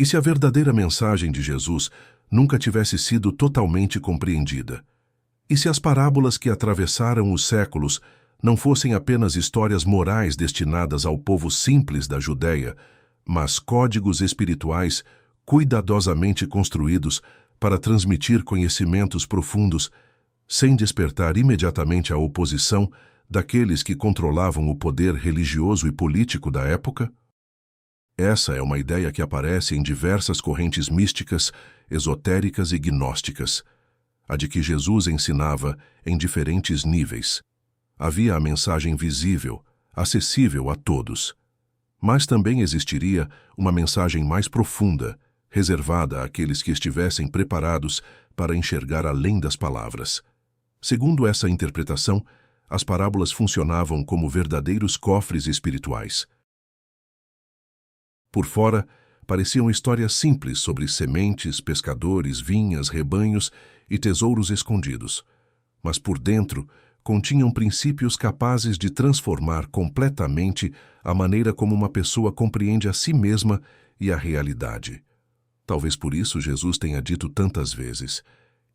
E se a verdadeira mensagem de Jesus nunca tivesse sido totalmente compreendida? E se as parábolas que atravessaram os séculos não fossem apenas histórias morais destinadas ao povo simples da Judéia, mas códigos espirituais cuidadosamente construídos para transmitir conhecimentos profundos, sem despertar imediatamente a oposição daqueles que controlavam o poder religioso e político da época? Essa é uma ideia que aparece em diversas correntes místicas, esotéricas e gnósticas, a de que Jesus ensinava em diferentes níveis. Havia a mensagem visível, acessível a todos. Mas também existiria uma mensagem mais profunda, reservada àqueles que estivessem preparados para enxergar além das palavras. Segundo essa interpretação, as parábolas funcionavam como verdadeiros cofres espirituais. Por fora, pareciam histórias simples sobre sementes, pescadores, vinhas, rebanhos e tesouros escondidos. Mas por dentro, continham princípios capazes de transformar completamente a maneira como uma pessoa compreende a si mesma e a realidade. Talvez por isso Jesus tenha dito tantas vezes: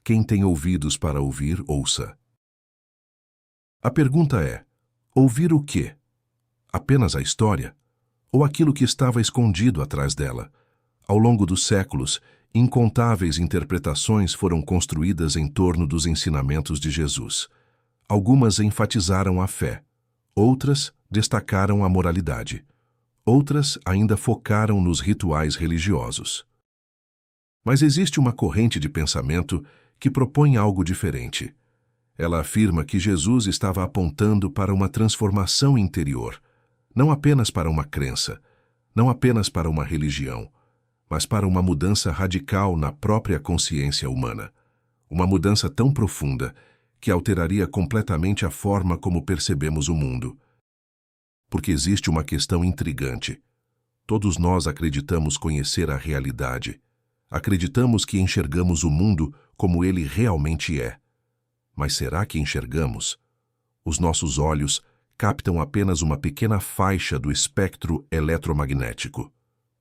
quem tem ouvidos para ouvir, ouça. A pergunta é: ouvir o quê? Apenas a história? Ou aquilo que estava escondido atrás dela? Ao longo dos séculos, incontáveis interpretações foram construídas em torno dos ensinamentos de Jesus. Algumas enfatizaram a fé, outras destacaram a moralidade, outras ainda focaram nos rituais religiosos. Mas existe uma corrente de pensamento que propõe algo diferente. Ela afirma que Jesus estava apontando para uma transformação interior, não apenas para uma crença, não apenas para uma religião, mas para uma mudança radical na própria consciência humana. Uma mudança tão profunda que alteraria completamente a forma como percebemos o mundo. Porque existe uma questão intrigante. Todos nós acreditamos conhecer a realidade. Acreditamos que enxergamos o mundo como ele realmente é. Mas será que enxergamos? Os nossos olhos captam apenas uma pequena faixa do espectro eletromagnético.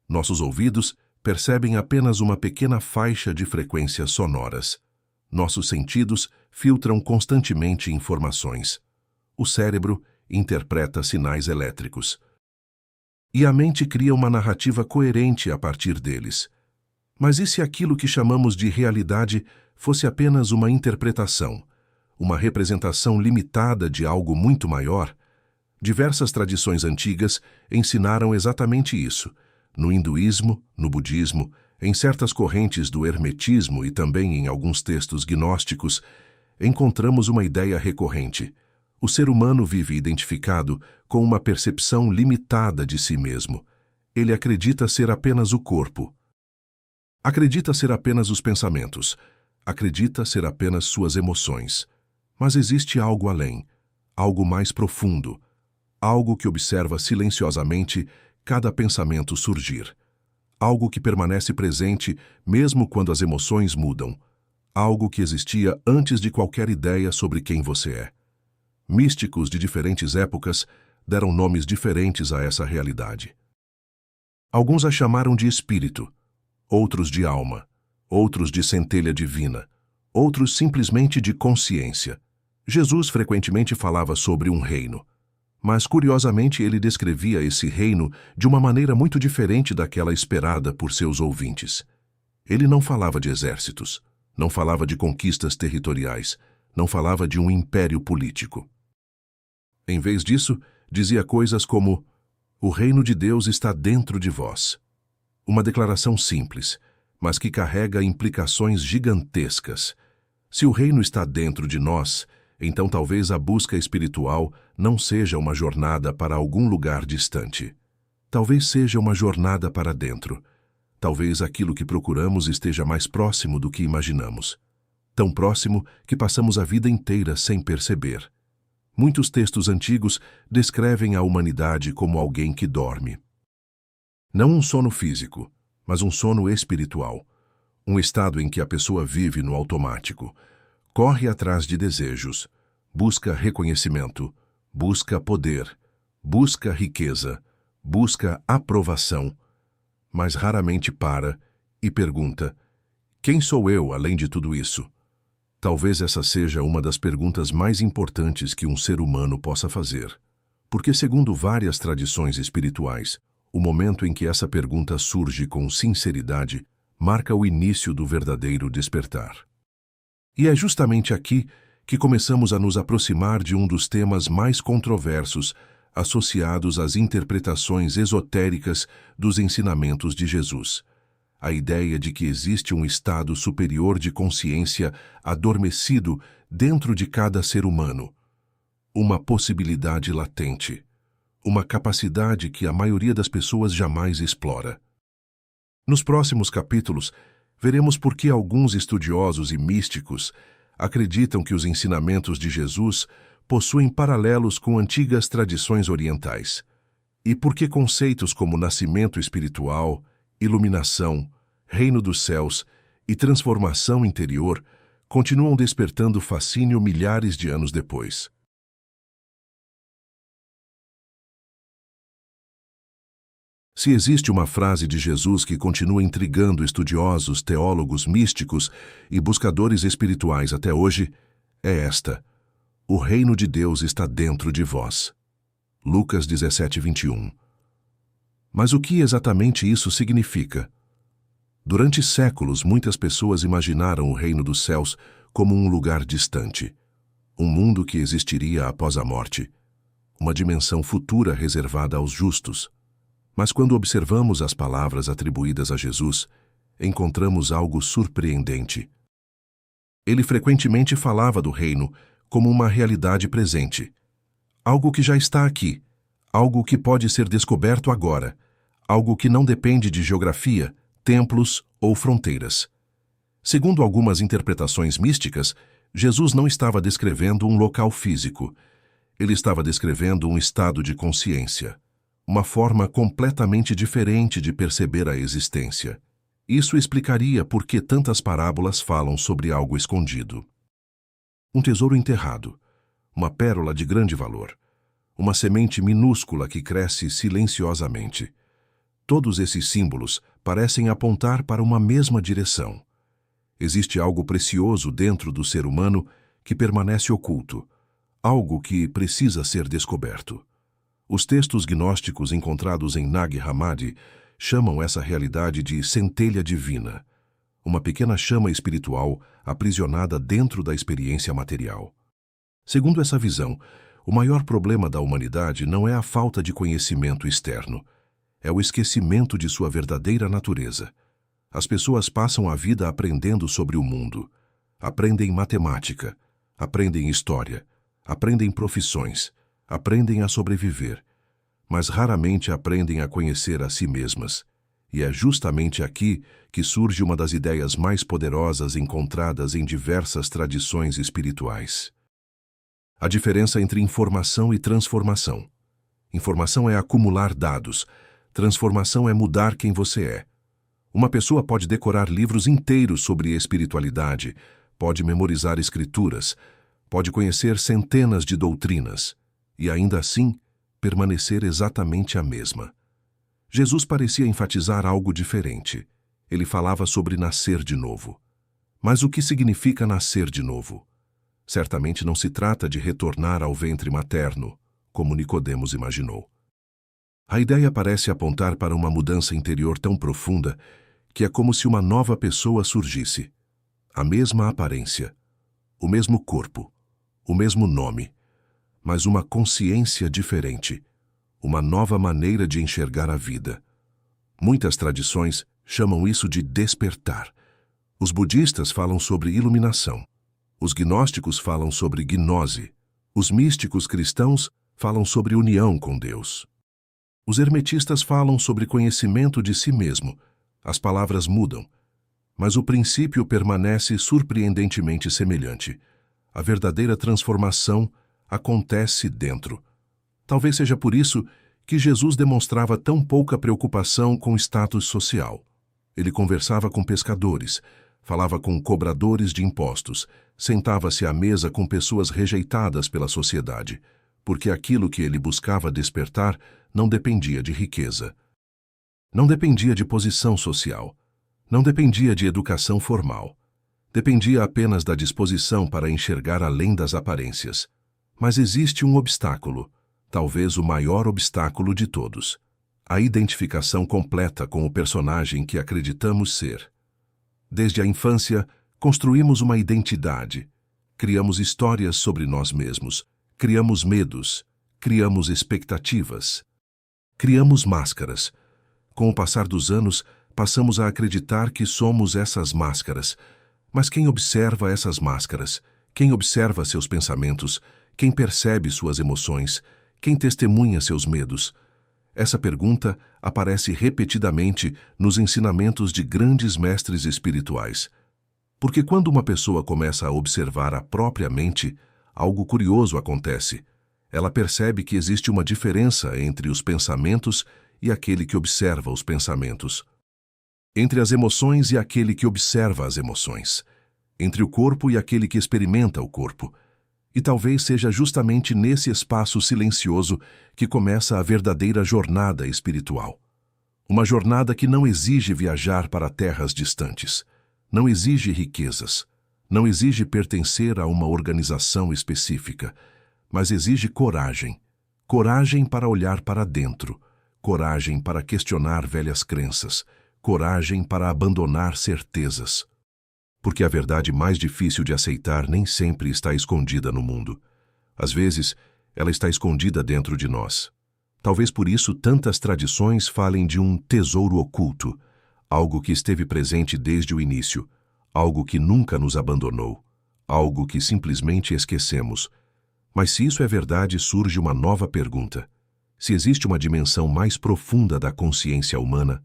Nossos ouvidos percebem apenas uma pequena faixa de frequências sonoras. Nossos sentidos filtram constantemente informações. O cérebro interpreta sinais elétricos. E a mente cria uma narrativa coerente a partir deles. Mas e se aquilo que chamamos de realidade fosse apenas uma interpretação, uma representação limitada de algo muito maior? Diversas tradições antigas ensinaram exatamente isso. No hinduísmo, no budismo, em certas correntes do hermetismo e também em alguns textos gnósticos, encontramos uma ideia recorrente. O ser humano vive identificado com uma percepção limitada de si mesmo. Ele acredita ser apenas o corpo. Acredita ser apenas os pensamentos. Acredita ser apenas suas emoções. Mas existe algo além, algo mais profundo, algo que observa silenciosamente cada pensamento surgir. Algo que permanece presente mesmo quando as emoções mudam. Algo que existia antes de qualquer ideia sobre quem você é. Místicos de diferentes épocas deram nomes diferentes a essa realidade. Alguns a chamaram de espírito, outros de alma, outros de centelha divina, outros simplesmente de consciência. Jesus frequentemente falava sobre um reino. Mas, curiosamente, ele descrevia esse reino de uma maneira muito diferente daquela esperada por seus ouvintes. Ele não falava de exércitos, não falava de conquistas territoriais, não falava de um império político. Em vez disso, dizia coisas como: o reino de Deus está dentro de vós. Uma declaração simples, mas que carrega implicações gigantescas. Se o reino está dentro de nós, então talvez a busca espiritual não seja uma jornada para algum lugar distante. Talvez seja uma jornada para dentro. Talvez aquilo que procuramos esteja mais próximo do que imaginamos. Tão próximo que passamos a vida inteira sem perceber. Muitos textos antigos descrevem a humanidade como alguém que dorme. Não um sono físico, mas um sono espiritual. Um estado em que a pessoa vive no automático. Corre atrás de desejos, busca reconhecimento, busca poder, busca riqueza, busca aprovação. mas raramente para e pergunta: quem sou eu além de tudo isso? Talvez essa seja uma das perguntas mais importantes que um ser humano possa fazer. Porque, segundo várias tradições espirituais, o momento em que essa pergunta surge com sinceridade marca o início do verdadeiro despertar. E é justamente aqui que começamos a nos aproximar de um dos temas mais controversos associados às interpretações esotéricas dos ensinamentos de Jesus: a ideia de que existe um estado superior de consciência adormecido dentro de cada ser humano, uma possibilidade latente, uma capacidade que a maioria das pessoas jamais explora. Nos próximos capítulos, veremos por que alguns estudiosos e místicos acreditam que os ensinamentos de Jesus possuem paralelos com antigas tradições orientais, e por que conceitos como nascimento espiritual, iluminação, reino dos céus e transformação interior continuam despertando fascínio milhares de anos depois. Se existe uma frase de Jesus que continua intrigando estudiosos, teólogos, místicos e buscadores espirituais até hoje, é esta: o reino de Deus está dentro de vós. Lucas 17:21. Mas o que exatamente isso significa? Durante séculos, muitas pessoas imaginaram o reino dos céus como um lugar distante, um mundo que existiria após a morte, uma dimensão futura reservada aos justos. Mas quando observamos as palavras atribuídas a Jesus, encontramos algo surpreendente. Ele frequentemente falava do reino como uma realidade presente, algo que já está aqui, algo que pode ser descoberto agora, algo que não depende de geografia, templos ou fronteiras. Segundo algumas interpretações místicas, Jesus não estava descrevendo um local físico, ele estava descrevendo um estado de consciência, uma forma completamente diferente de perceber a existência. Isso explicaria por que tantas parábolas falam sobre algo escondido. Um tesouro enterrado, uma pérola de grande valor, uma semente minúscula que cresce silenciosamente. Todos esses símbolos parecem apontar para uma mesma direção. Existe algo precioso dentro do ser humano que permanece oculto, algo que precisa ser descoberto. Os textos gnósticos encontrados em Nag Hammadi chamam essa realidade de centelha divina, uma pequena chama espiritual aprisionada dentro da experiência material. Segundo essa visão, o maior problema da humanidade não é a falta de conhecimento externo, é o esquecimento de sua verdadeira natureza. As pessoas passam a vida aprendendo sobre o mundo, aprendem matemática, aprendem história, aprendem profissões, aprendem a sobreviver, mas raramente aprendem a conhecer a si mesmas. E é justamente aqui que surge uma das ideias mais poderosas encontradas em diversas tradições espirituais: a diferença entre informação e transformação. Informação é acumular dados, transformação é mudar quem você é. Uma pessoa pode decorar livros inteiros sobre espiritualidade, pode memorizar escrituras, pode conhecer centenas de doutrinas, e ainda assim permanecer exatamente a mesma. Jesus parecia enfatizar algo diferente. Ele falava sobre nascer de novo. Mas o que significa nascer de novo? Certamente não se trata de retornar ao ventre materno, como Nicodemos imaginou. A ideia parece apontar para uma mudança interior tão profunda que é como se uma nova pessoa surgisse. A mesma aparência, o mesmo corpo, o mesmo nome, mas uma consciência diferente, uma nova maneira de enxergar a vida. Muitas tradições chamam isso de despertar. Os budistas falam sobre iluminação. Os gnósticos falam sobre gnose. Os místicos cristãos falam sobre união com Deus. Os hermetistas falam sobre conhecimento de si mesmo. As palavras mudam, mas o princípio permanece surpreendentemente semelhante. A verdadeira transformação acontece dentro. Talvez seja por isso que Jesus demonstrava tão pouca preocupação com o status social. Ele conversava com pescadores, falava com cobradores de impostos, sentava-se à mesa com pessoas rejeitadas pela sociedade, porque aquilo que ele buscava despertar não dependia de riqueza. Não dependia de posição social. Não dependia de educação formal. Dependia apenas da disposição para enxergar além das aparências. Mas existe um obstáculo, talvez o maior obstáculo de todos: a identificação completa com o personagem que acreditamos ser. Desde a infância, construímos uma identidade. Criamos histórias sobre nós mesmos. Criamos medos. Criamos expectativas. Criamos máscaras. Com o passar dos anos, passamos a acreditar que somos essas máscaras. Mas quem observa essas máscaras? Quem observa seus pensamentos? Quem percebe suas emoções? Quem testemunha seus medos? Essa pergunta aparece repetidamente nos ensinamentos de grandes mestres espirituais. Porque quando uma pessoa começa a observar a própria mente, algo curioso acontece. Ela percebe que existe uma diferença entre os pensamentos e aquele que observa os pensamentos. Entre as emoções e aquele que observa as emoções. Entre o corpo e aquele que experimenta o corpo. E talvez seja justamente nesse espaço silencioso que começa a verdadeira jornada espiritual. Uma jornada que não exige viajar para terras distantes. Não exige riquezas. Não exige pertencer a uma organização específica. Mas exige coragem. Coragem para olhar para dentro. Coragem para questionar velhas crenças. Coragem para abandonar certezas. Porque a verdade mais difícil de aceitar nem sempre está escondida no mundo. Às vezes, ela está escondida dentro de nós. Talvez por isso tantas tradições falem de um tesouro oculto, algo que esteve presente desde o início, algo que nunca nos abandonou, algo que simplesmente esquecemos. Mas se isso é verdade, surge uma nova pergunta. Se existe uma dimensão mais profunda da consciência humana,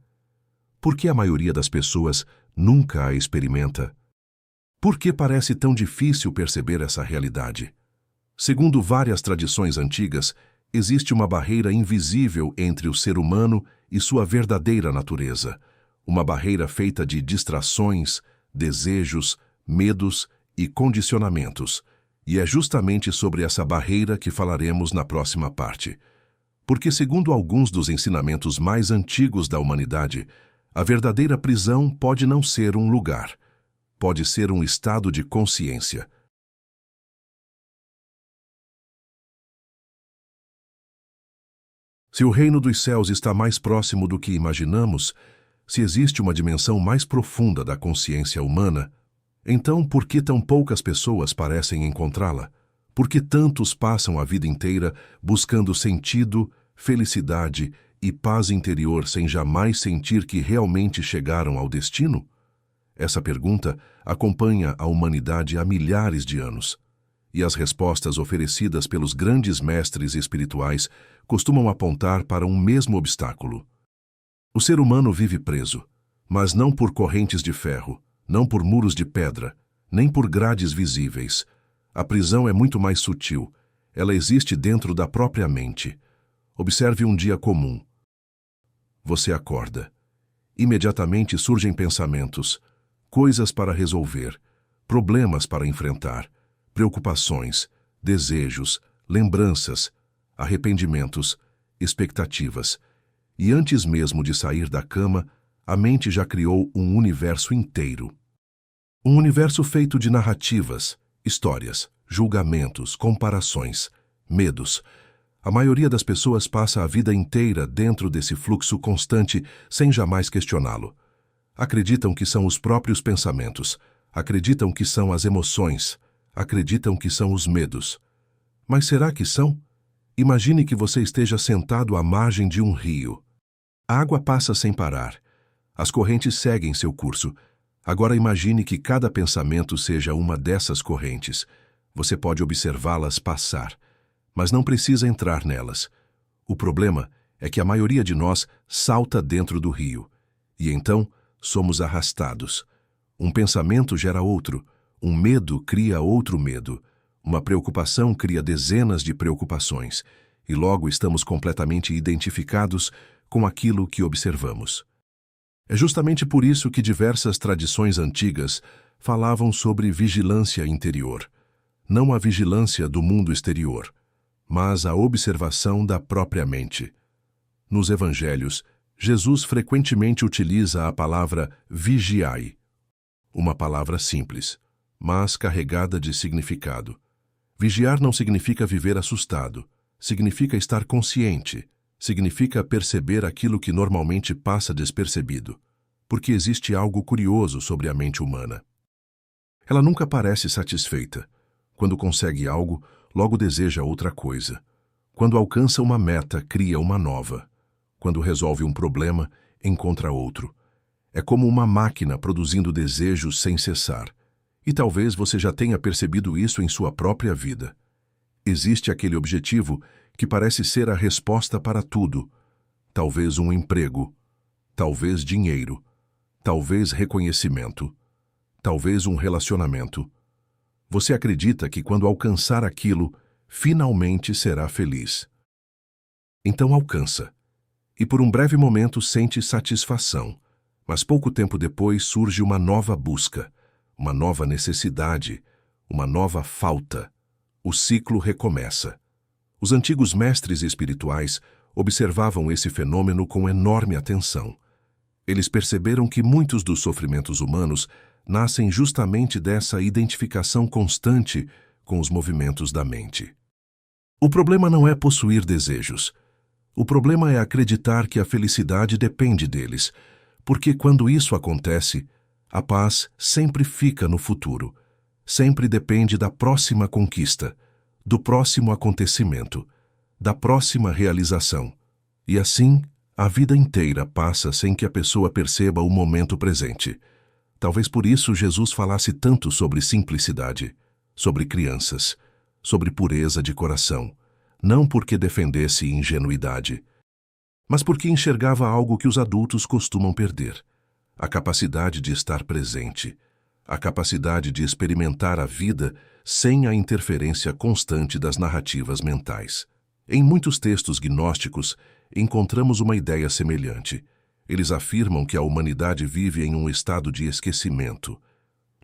por que a maioria das pessoas nunca a experimenta? Por que parece tão difícil perceber essa realidade? Segundo várias tradições antigas, existe uma barreira invisível entre o ser humano e sua verdadeira natureza. Uma barreira feita de distrações, desejos, medos e condicionamentos. E é justamente sobre essa barreira que falaremos na próxima parte. Porque, segundo alguns dos ensinamentos mais antigos da humanidade, a verdadeira prisão pode não ser um lugar. Pode ser um estado de consciência. Se o reino dos céus está mais próximo do que imaginamos, se existe uma dimensão mais profunda da consciência humana, então por que tão poucas pessoas parecem encontrá-la? Por que tantos passam a vida inteira buscando sentido, felicidade e paz interior sem jamais sentir que realmente chegaram ao destino? Essa pergunta acompanha a humanidade há milhares de anos. E as respostas oferecidas pelos grandes mestres espirituais costumam apontar para um mesmo obstáculo. O ser humano vive preso, mas não por correntes de ferro, não por muros de pedra, nem por grades visíveis. A prisão é muito mais sutil. Ela existe dentro da própria mente. Observe um dia comum. Você acorda. Imediatamente surgem pensamentos, coisas para resolver, problemas para enfrentar, preocupações, desejos, lembranças, arrependimentos, expectativas. E antes mesmo de sair da cama, a mente já criou um universo inteiro. Um universo feito de narrativas, histórias, julgamentos, comparações, medos. A maioria das pessoas passa a vida inteira dentro desse fluxo constante sem jamais questioná-lo. Acreditam que são os próprios pensamentos, acreditam que são as emoções, acreditam que são os medos. Mas será que são? Imagine que você esteja sentado à margem de um rio. A água passa sem parar. As correntes seguem seu curso. Agora imagine que cada pensamento seja uma dessas correntes. Você pode observá-las passar, mas não precisa entrar nelas. O problema é que a maioria de nós salta dentro do rio. E então, somos arrastados. Um pensamento gera outro, um medo cria outro medo, uma preocupação cria dezenas de preocupações, e logo estamos completamente identificados com aquilo que observamos. É justamente por isso que diversas tradições antigas falavam sobre vigilância interior, não a vigilância do mundo exterior, mas a observação da própria mente. Nos evangelhos, Jesus frequentemente utiliza a palavra vigiai, uma palavra simples, mas carregada de significado. Vigiar não significa viver assustado, significa estar consciente, significa perceber aquilo que normalmente passa despercebido, porque existe algo curioso sobre a mente humana. Ela nunca parece satisfeita. Quando consegue algo, logo deseja outra coisa. Quando alcança uma meta, cria uma nova. Quando resolve um problema, encontra outro. É como uma máquina produzindo desejos sem cessar. E talvez você já tenha percebido isso em sua própria vida. Existe aquele objetivo que parece ser a resposta para tudo. Talvez um emprego, talvez dinheiro, talvez reconhecimento, talvez um relacionamento. Você acredita que quando alcançar aquilo, finalmente será feliz. Então alcança. E por um breve momento sente satisfação. Mas pouco tempo depois surge uma nova busca, uma nova necessidade, uma nova falta. O ciclo recomeça. Os antigos mestres espirituais observavam esse fenômeno com enorme atenção. Eles perceberam que muitos dos sofrimentos humanos nascem justamente dessa identificação constante com os movimentos da mente. O problema não é possuir desejos. O problema é acreditar que a felicidade depende deles, porque quando isso acontece, a paz sempre fica no futuro, sempre depende da próxima conquista, do próximo acontecimento, da próxima realização. E assim, a vida inteira passa sem que a pessoa perceba o momento presente. Talvez por isso Jesus falasse tanto sobre simplicidade, sobre crianças, sobre pureza de coração, não porque defendesse ingenuidade, mas porque enxergava algo que os adultos costumam perder: a capacidade de estar presente, a capacidade de experimentar a vida sem a interferência constante das narrativas mentais. Em muitos textos gnósticos, encontramos uma ideia semelhante. Eles afirmam que a humanidade vive em um estado de esquecimento,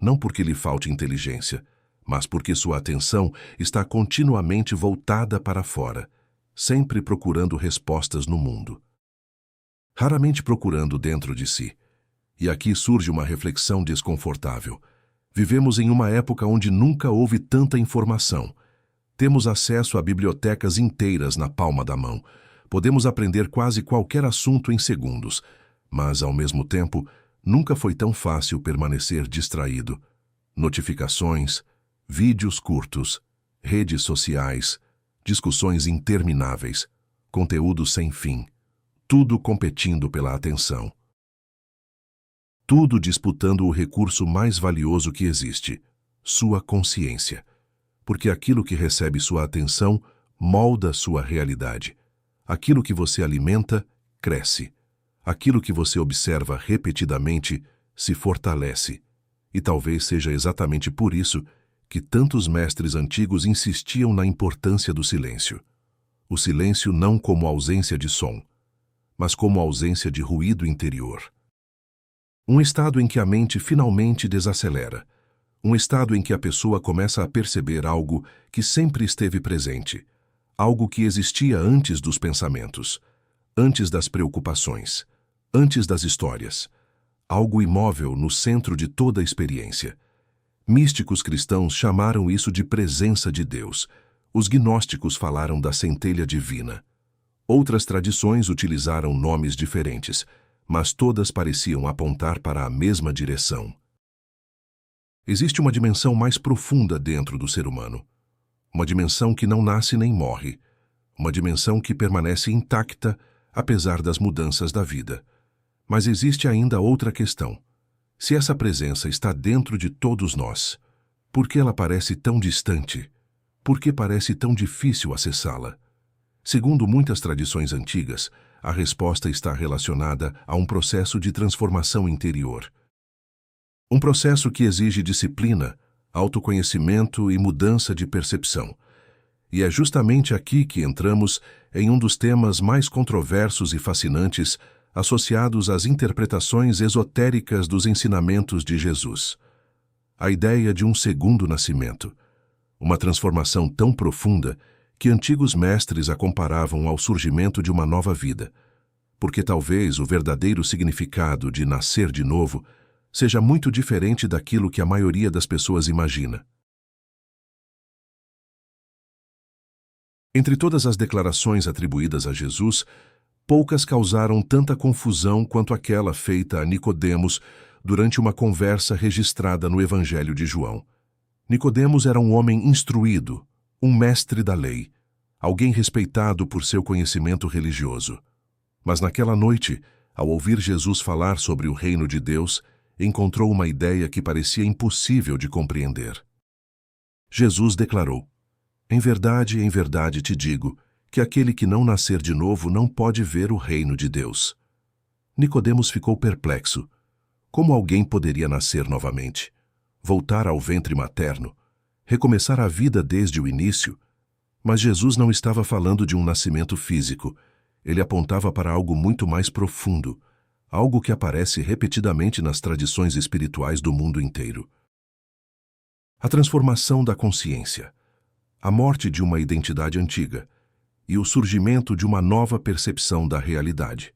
não porque lhe falte inteligência, mas porque sua atenção está continuamente voltada para fora, sempre procurando respostas no mundo, raramente procurando dentro de si. E aqui surge uma reflexão desconfortável. Vivemos em uma época onde nunca houve tanta informação. Temos acesso a bibliotecas inteiras na palma da mão. Podemos aprender quase qualquer assunto em segundos, mas, ao mesmo tempo, nunca foi tão fácil permanecer distraído. Notificações, vídeos curtos, redes sociais, discussões intermináveis, conteúdo sem fim, tudo competindo pela atenção. Tudo disputando o recurso mais valioso que existe, sua consciência. Porque aquilo que recebe sua atenção molda sua realidade. Aquilo que você alimenta, cresce. Aquilo que você observa repetidamente, se fortalece. E talvez seja exatamente por isso que tantos mestres antigos insistiam na importância do silêncio. O silêncio não como ausência de som, mas como ausência de ruído interior. Um estado em que a mente finalmente desacelera. Um estado em que a pessoa começa a perceber algo que sempre esteve presente, algo que existia antes dos pensamentos, antes das preocupações, antes das histórias, algo imóvel no centro de toda a experiência. Místicos cristãos chamaram isso de presença de Deus. Os gnósticos falaram da centelha divina. Outras tradições utilizaram nomes diferentes, mas todas pareciam apontar para a mesma direção. Existe uma dimensão mais profunda dentro do ser humano. Uma dimensão que não nasce nem morre. Uma dimensão que permanece intacta, apesar das mudanças da vida. Mas existe ainda outra questão. Se essa presença está dentro de todos nós, por que ela parece tão distante? Por que parece tão difícil acessá-la? Segundo muitas tradições antigas, a resposta está relacionada a um processo de transformação interior. Um processo que exige disciplina, autoconhecimento e mudança de percepção. E é justamente aqui que entramos em um dos temas mais controversos e fascinantes associados às interpretações esotéricas dos ensinamentos de Jesus. A ideia de um segundo nascimento. Uma transformação tão profunda que antigos mestres a comparavam ao surgimento de uma nova vida. porque talvez o verdadeiro significado de nascer de novo seja muito diferente daquilo que a maioria das pessoas imagina. Entre todas as declarações atribuídas a Jesus, poucas causaram tanta confusão quanto aquela feita a Nicodemos durante uma conversa registrada no Evangelho de João. Nicodemos era um homem instruído, um mestre da lei, alguém respeitado por seu conhecimento religioso. Mas naquela noite, ao ouvir Jesus falar sobre o reino de Deus, encontrou uma ideia que parecia impossível de compreender. Jesus declarou: em verdade te digo, que aquele que não nascer de novo não pode ver o reino de Deus. Nicodemos ficou perplexo. Como alguém poderia nascer novamente? Voltar ao ventre materno? Recomeçar a vida desde o início? Mas Jesus não estava falando de um nascimento físico. Ele apontava para algo muito mais profundo, algo que aparece repetidamente nas tradições espirituais do mundo inteiro. A transformação da consciência, a morte de uma identidade antiga e o surgimento de uma nova percepção da realidade.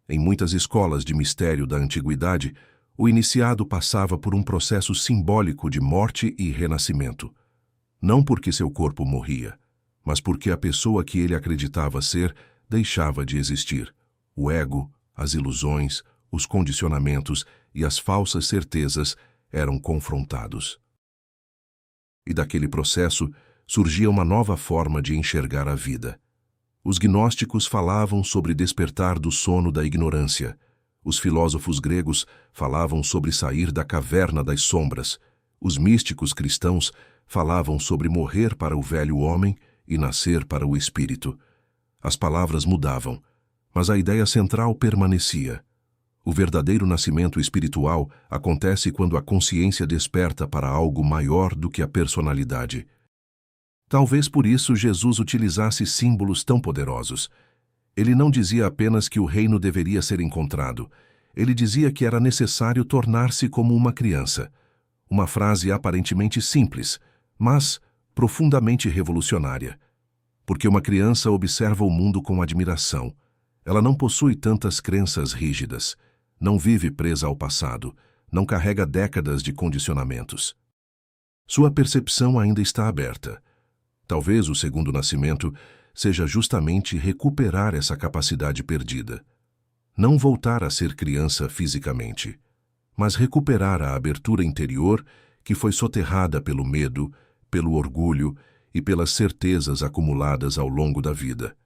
Em muitas escolas de mistério da antiguidade, o iniciado passava por um processo simbólico de morte e renascimento. Não porque seu corpo morria, mas porque a pessoa que ele acreditava ser deixava de existir. O ego, as ilusões, os condicionamentos e as falsas certezas eram confrontados. E daquele processo surgia uma nova forma de enxergar a vida. Os gnósticos falavam sobre despertar do sono da ignorância. Os filósofos gregos falavam sobre sair da caverna das sombras. Os místicos cristãos falavam sobre morrer para o velho homem e nascer para o espírito. As palavras mudavam, mas a ideia central permanecia. O verdadeiro nascimento espiritual acontece quando a consciência desperta para algo maior do que a personalidade. Talvez por isso Jesus utilizasse símbolos tão poderosos. Ele não dizia apenas que o reino deveria ser encontrado. Ele dizia que era necessário tornar-se como uma criança. Uma frase aparentemente simples, mas profundamente revolucionária. Porque uma criança observa o mundo com admiração. Ela não possui tantas crenças rígidas, não vive presa ao passado, não carrega décadas de condicionamentos. Sua percepção ainda está aberta. Talvez o segundo nascimento seja justamente recuperar essa capacidade perdida. Não voltar a ser criança fisicamente, mas recuperar a abertura interior que foi soterrada pelo medo, pelo orgulho e pelas certezas acumuladas ao longo da vida.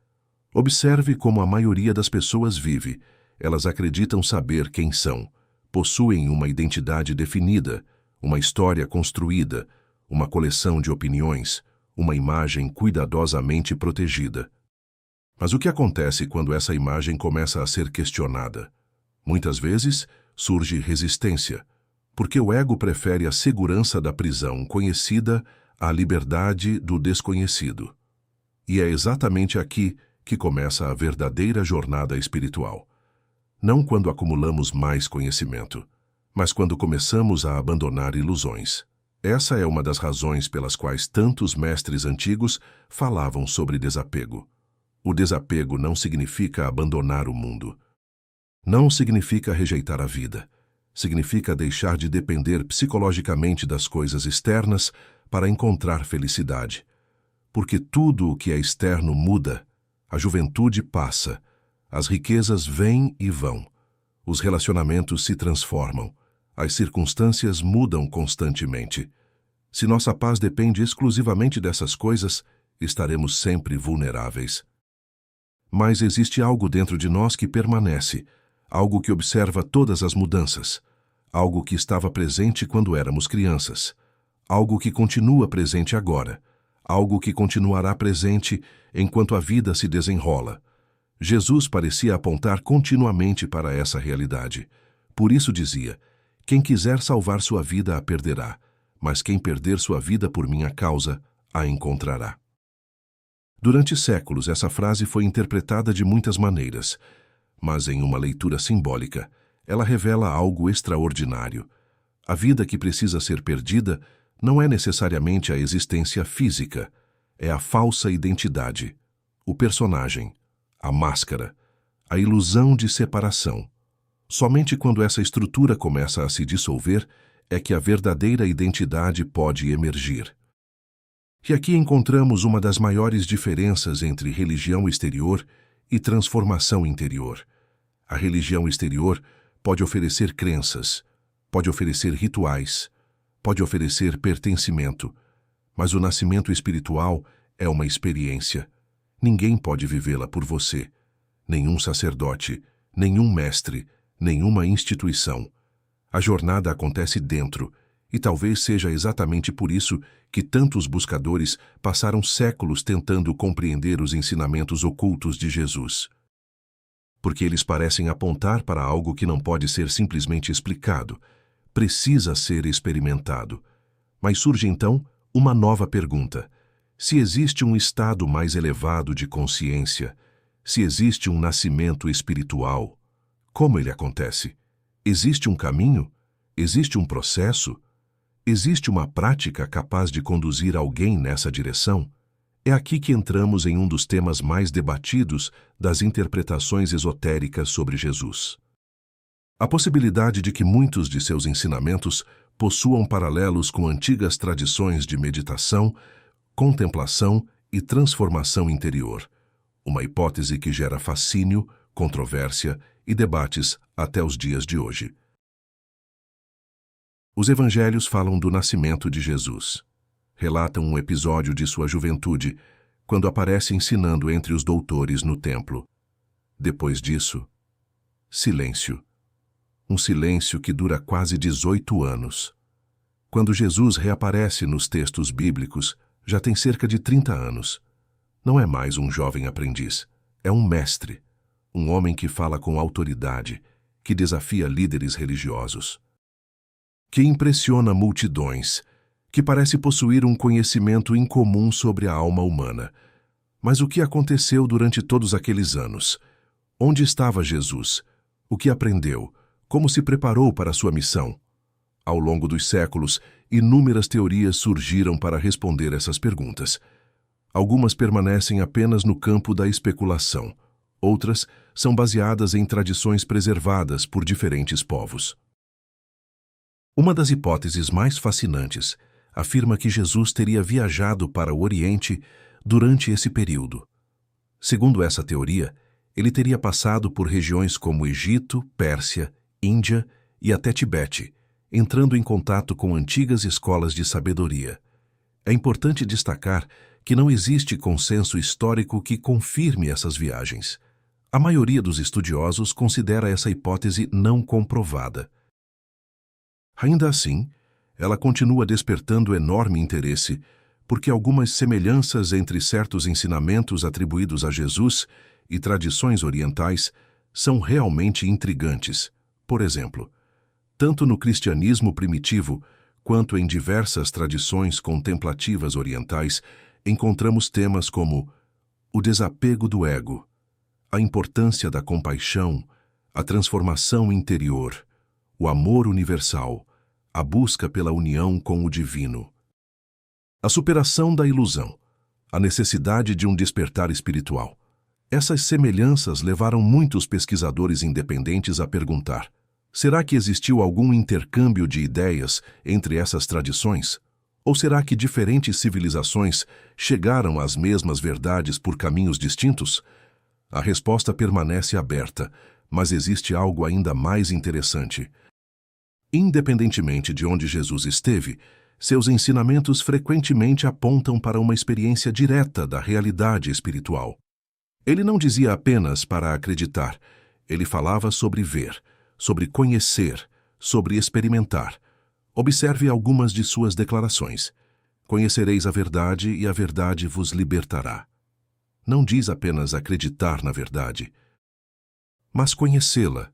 Observe como a maioria das pessoas vive. Elas acreditam saber quem são, possuem uma identidade definida, uma história construída, uma coleção de opiniões, uma imagem cuidadosamente protegida. Mas o que acontece quando essa imagem começa a ser questionada? Muitas vezes surge resistência, porque o ego prefere a segurança da prisão conhecida à liberdade do desconhecido. E é exatamente aqui que começa a verdadeira jornada espiritual. Não quando acumulamos mais conhecimento, mas quando começamos a abandonar ilusões. Essa é uma das razões pelas quais tantos mestres antigos falavam sobre desapego. O desapego não significa abandonar o mundo. Não significa rejeitar a vida. Significa deixar de depender psicologicamente das coisas externas para encontrar felicidade. Porque tudo o que é externo muda, a juventude passa, as riquezas vêm e vão, os relacionamentos se transformam, as circunstâncias mudam constantemente. Se nossa paz depende exclusivamente dessas coisas, estaremos sempre vulneráveis. Mas existe algo dentro de nós que permanece, algo que observa todas as mudanças, algo que estava presente quando éramos crianças, algo que continua presente agora, algo que continuará presente enquanto a vida se desenrola. Jesus parecia apontar continuamente para essa realidade. Por isso dizia: quem quiser salvar sua vida a perderá, mas quem perder sua vida por minha causa, a encontrará. Durante séculos, essa frase foi interpretada de muitas maneiras, mas em uma leitura simbólica, ela revela algo extraordinário. A vida que precisa ser perdida não é necessariamente a existência física, é a falsa identidade, o personagem, a máscara, a ilusão de separação. Somente quando essa estrutura começa a se dissolver é que a verdadeira identidade pode emergir. E aqui encontramos uma das maiores diferenças entre religião exterior e transformação interior. A religião exterior pode oferecer crenças, pode oferecer rituais, pode oferecer pertencimento, mas o nascimento espiritual é uma experiência. Ninguém pode vivê-la por você. Nenhum sacerdote, nenhum mestre, nenhuma instituição. A jornada acontece dentro, e talvez seja exatamente por isso que tantos buscadores passaram séculos tentando compreender os ensinamentos ocultos de Jesus. Porque eles parecem apontar para algo que não pode ser simplesmente explicado, precisa ser experimentado. Mas surge então uma nova pergunta. Se existe um estado mais elevado de consciência, se existe um nascimento espiritual, como ele acontece? Existe um caminho? Existe um processo? Existe uma prática capaz de conduzir alguém nessa direção? É aqui que entramos em um dos temas mais debatidos das interpretações esotéricas sobre Jesus. A possibilidade de que muitos de seus ensinamentos possuam paralelos com antigas tradições de meditação, contemplação e transformação interior. Uma hipótese que gera fascínio, controvérsia e debates até os dias de hoje. Os evangelhos falam do nascimento de Jesus. Relatam um episódio de sua juventude, quando aparece ensinando entre os doutores no templo. Depois disso, silêncio. Um silêncio que dura quase 18 anos. Quando Jesus reaparece nos textos bíblicos, já tem cerca de 30 anos. Não é mais um jovem aprendiz, é um mestre, um homem que fala com autoridade, que desafia líderes religiosos, que impressiona multidões, que parece possuir um conhecimento incomum sobre a alma humana. Mas o que aconteceu durante todos aqueles anos? Onde estava Jesus? O que aprendeu? Como se preparou para sua missão? Ao longo dos séculos, inúmeras teorias surgiram para responder essas perguntas. Algumas permanecem apenas no campo da especulação. Outras são baseadas em tradições preservadas por diferentes povos. Uma das hipóteses mais fascinantes afirma que Jesus teria viajado para o Oriente durante esse período. Segundo essa teoria, ele teria passado por regiões como Egito, Pérsia, Índia e até Tibete, entrando em contato com antigas escolas de sabedoria. É importante destacar que não existe consenso histórico que confirme essas viagens. A maioria dos estudiosos considera essa hipótese não comprovada. Ainda assim, ela continua despertando enorme interesse, porque algumas semelhanças entre certos ensinamentos atribuídos a Jesus e tradições orientais são realmente intrigantes. Por exemplo, tanto no cristianismo primitivo quanto em diversas tradições contemplativas orientais, encontramos temas como o desapego do ego, a importância da compaixão, a transformação interior, o amor universal, a busca pela união com o divino, a superação da ilusão, a necessidade de um despertar espiritual. Essas semelhanças levaram muitos pesquisadores independentes a perguntar: será que existiu algum intercâmbio de ideias entre essas tradições? Ou será que diferentes civilizações chegaram às mesmas verdades por caminhos distintos? A resposta permanece aberta, mas existe algo ainda mais interessante. Independentemente de onde Jesus esteve, seus ensinamentos frequentemente apontam para uma experiência direta da realidade espiritual. Ele não dizia apenas para acreditar, ele falava sobre ver, sobre conhecer, sobre experimentar. Observe algumas de suas declarações. Conhecereis a verdade e a verdade vos libertará. Não diz apenas acreditar na verdade, mas conhecê-la.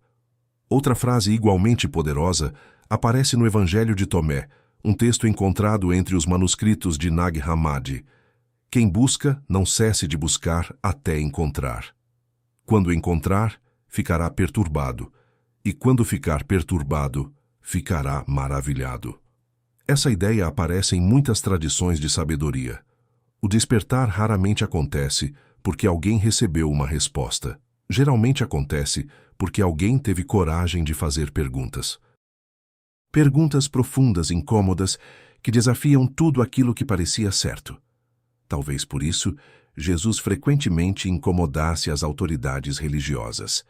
Outra frase igualmente poderosa aparece no Evangelho de Tomé, um texto encontrado entre os manuscritos de Nag Hammadi. Quem busca, não cesse de buscar até encontrar. Quando encontrar, ficará perturbado, e quando ficar perturbado, ficará maravilhado. Essa ideia aparece em muitas tradições de sabedoria. O despertar raramente acontece porque alguém recebeu uma resposta. geralmente acontece porque alguém teve coragem de fazer perguntas. Perguntas profundas, incômodas, que desafiam tudo aquilo que parecia certo. Talvez por isso, Jesus frequentemente incomodasse as autoridades religiosas.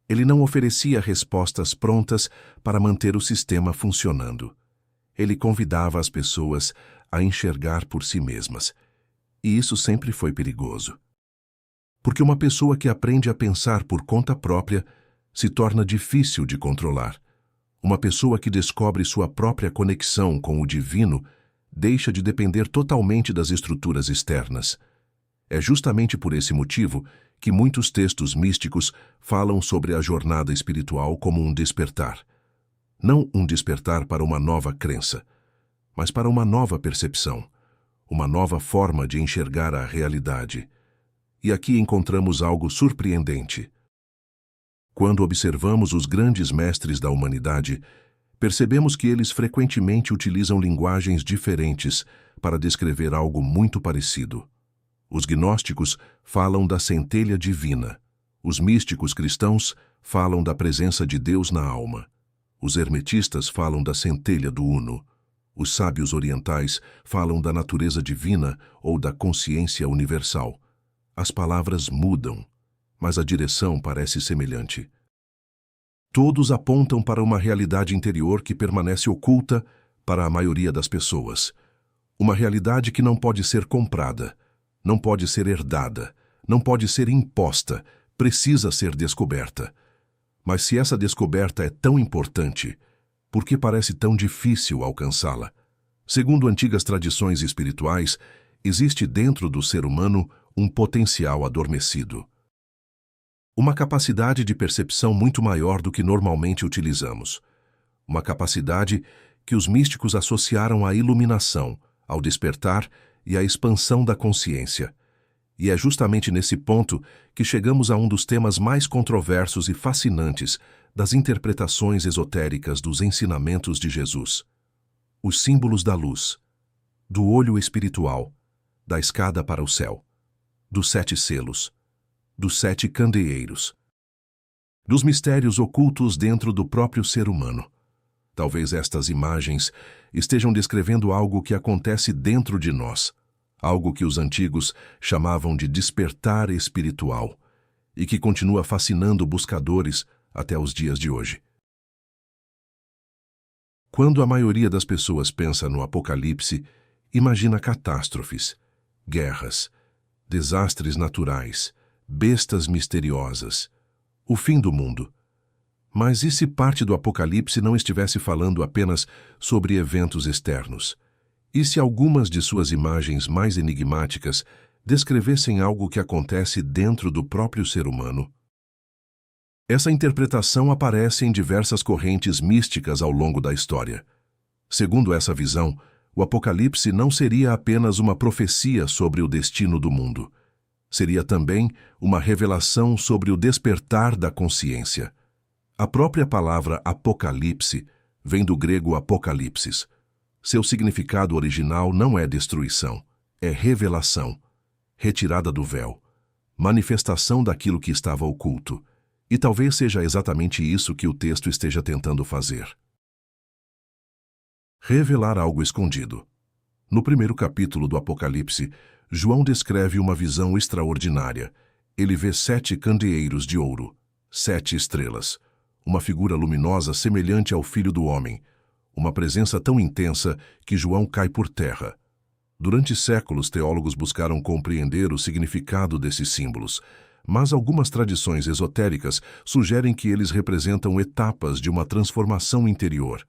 Ele não oferecia respostas prontas para manter o sistema funcionando. Ele convidava as pessoas a enxergar por si mesmas. E isso sempre foi perigoso. Porque uma pessoa que aprende a pensar por conta própria se torna difícil de controlar. Uma pessoa que descobre sua própria conexão com o divino deixa de depender totalmente das estruturas externas. É justamente por esse motivo que muitos textos místicos falam sobre a jornada espiritual como um despertar. Não um despertar para uma nova crença, mas para uma nova percepção, uma nova forma de enxergar a realidade. E aqui encontramos algo surpreendente. Quando observamos os grandes mestres da humanidade, percebemos que eles frequentemente utilizam linguagens diferentes para descrever algo muito parecido. Os gnósticos falam da centelha divina. Os místicos cristãos falam da presença de Deus na alma. Os hermetistas falam da centelha do Uno. Os sábios orientais falam da natureza divina ou da consciência universal. As palavras mudam, mas a direção parece semelhante. Todos apontam para uma realidade interior que permanece oculta para a maioria das pessoas. Uma realidade que não pode ser comprada, não pode ser herdada, não pode ser imposta, precisa ser descoberta. Mas se essa descoberta é tão importante, por que parece tão difícil alcançá-la? Segundo antigas tradições espirituais, existe dentro do ser humano um potencial adormecido. Uma capacidade de percepção muito maior do que normalmente utilizamos. Uma capacidade que os místicos associaram à iluminação, ao despertar e à expansão da consciência. E é justamente nesse ponto que chegamos a um dos temas mais controversos e fascinantes das interpretações esotéricas dos ensinamentos de Jesus. Os símbolos da luz, do olho espiritual, da escada para o céu, dos 7 selos, dos 7 candeeiros, dos mistérios ocultos dentro do próprio ser humano. Talvez estas imagens estejam descrevendo algo que acontece dentro de nós, algo que os antigos chamavam de despertar espiritual e que continua fascinando buscadores até os dias de hoje. Quando a maioria das pessoas pensa no Apocalipse, imagina catástrofes, guerras, desastres naturais, bestas misteriosas, o fim do mundo. Mas e se parte do Apocalipse não estivesse falando apenas sobre eventos externos? E se algumas de suas imagens mais enigmáticas descrevessem algo que acontece dentro do próprio ser humano? Essa interpretação aparece em diversas correntes místicas ao longo da história. Segundo essa visão, o Apocalipse não seria apenas uma profecia sobre o destino do mundo. Seria também uma revelação sobre o despertar da consciência. A própria palavra Apocalipse vem do grego apocalipsis. Seu significado original não é destruição, é revelação, retirada do véu, manifestação daquilo que estava oculto. E talvez seja exatamente isso que o texto esteja tentando fazer. Revelar algo escondido. No primeiro capítulo do Apocalipse, João descreve uma visão extraordinária. Ele vê 7 candeeiros de ouro, 7 estrelas, uma figura luminosa semelhante ao Filho do Homem, uma presença tão intensa que João cai por terra. Durante séculos, teólogos buscaram compreender o significado desses símbolos, mas algumas tradições esotéricas sugerem que eles representam etapas de uma transformação interior.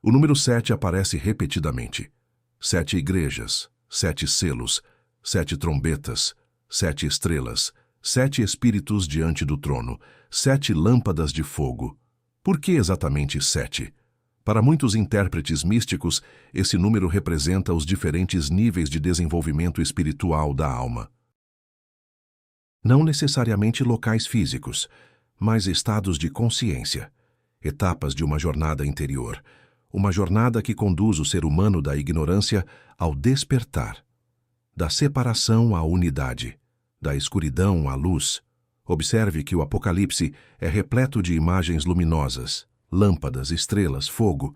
O número 7 aparece repetidamente. 7 igrejas, 7 selos, 7 trombetas, 7 estrelas, 7 espíritos diante do trono, 7 lâmpadas de fogo. Por que exatamente 7? Para muitos intérpretes místicos, esse número representa os diferentes níveis de desenvolvimento espiritual da alma. Não necessariamente locais físicos, mas estados de consciência, etapas de uma jornada interior, uma jornada que conduz o ser humano da ignorância ao despertar, da separação à unidade, da escuridão à luz, Observe que o Apocalipse é repleto de imagens luminosas, lâmpadas, estrelas, fogo,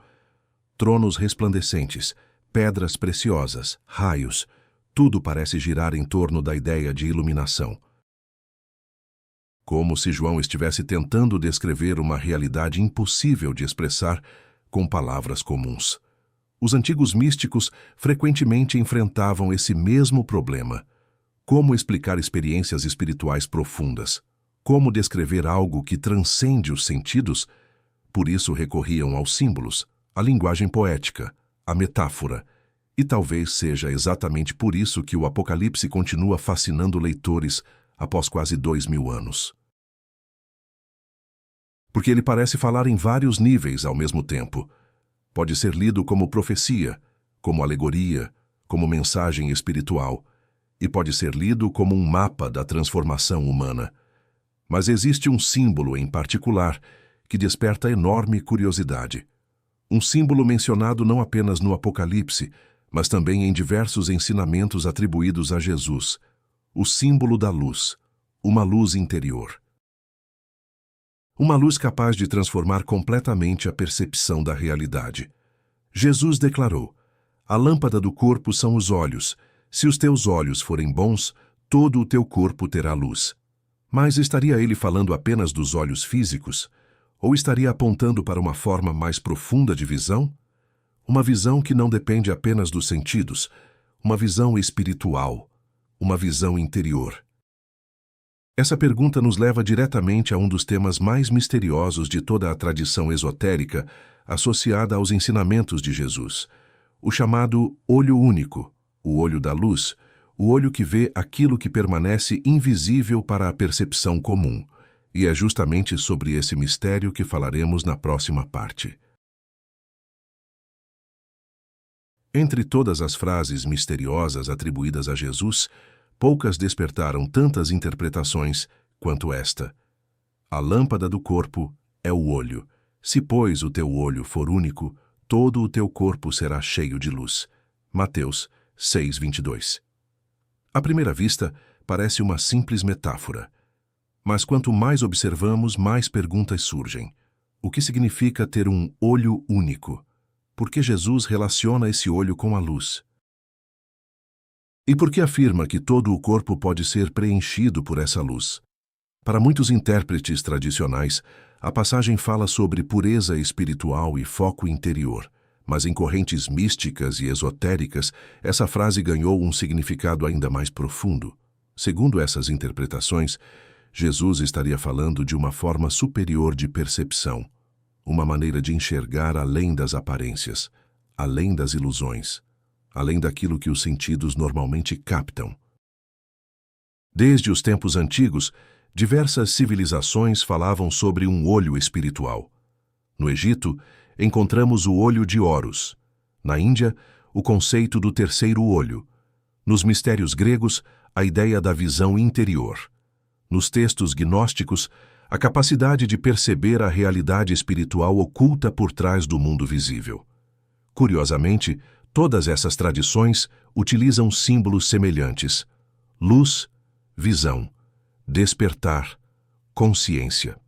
tronos resplandecentes, pedras preciosas, raios. Tudo parece girar em torno da ideia de iluminação. Como se João estivesse tentando descrever uma realidade impossível de expressar com palavras comuns. Os antigos místicos frequentemente enfrentavam esse mesmo problema. Como explicar experiências espirituais profundas? Como descrever algo que transcende os sentidos? Por isso recorriam aos símbolos, à linguagem poética, à metáfora. E talvez seja exatamente por isso que o Apocalipse continua fascinando leitores após quase 2000 anos. Porque ele parece falar em vários níveis ao mesmo tempo. Pode ser lido como profecia, como alegoria, como mensagem espiritual, e pode ser lido como um mapa da transformação humana. Mas existe um símbolo em particular que desperta enorme curiosidade. Um símbolo mencionado não apenas no Apocalipse, mas também em diversos ensinamentos atribuídos a Jesus. O símbolo da luz, uma luz interior. Uma luz capaz de transformar completamente a percepção da realidade. Jesus declarou: "A lâmpada do corpo são os olhos. Se os teus olhos forem bons, todo o teu corpo terá luz." Mas estaria ele falando apenas dos olhos físicos? Ou estaria apontando para uma forma mais profunda de visão? Uma visão que não depende apenas dos sentidos, uma visão espiritual, uma visão interior. Essa pergunta nos leva diretamente a um dos temas mais misteriosos de toda a tradição esotérica associada aos ensinamentos de Jesus, o chamado olho único, o olho da luz, o olho que vê aquilo que permanece invisível para a percepção comum. E é justamente sobre esse mistério que falaremos na próxima parte. Entre todas as frases misteriosas atribuídas a Jesus, poucas despertaram tantas interpretações quanto esta. A lâmpada do corpo é o olho. Se, pois, o teu olho for único, todo o teu corpo será cheio de luz. Mateus 6:22. À primeira vista, parece uma simples metáfora. Mas quanto mais observamos, mais perguntas surgem. O que significa ter um olho único? Por que Jesus relaciona esse olho com a luz? E por que afirma que todo o corpo pode ser preenchido por essa luz? Para muitos intérpretes tradicionais, a passagem fala sobre pureza espiritual e foco interior, mas em correntes místicas e esotéricas, essa frase ganhou um significado ainda mais profundo. Segundo essas interpretações, Jesus estaria falando de uma forma superior de percepção, uma maneira de enxergar além das aparências, além das ilusões, além daquilo que os sentidos normalmente captam. Desde os tempos antigos, diversas civilizações falavam sobre um olho espiritual. No Egito, encontramos o olho de Horus. Na Índia, o conceito do terceiro olho. Nos mistérios gregos, a ideia da visão interior. Nos textos gnósticos, a capacidade de perceber a realidade espiritual oculta por trás do mundo visível. Curiosamente, todas essas tradições utilizam símbolos semelhantes: luz, visão, despertar, consciência.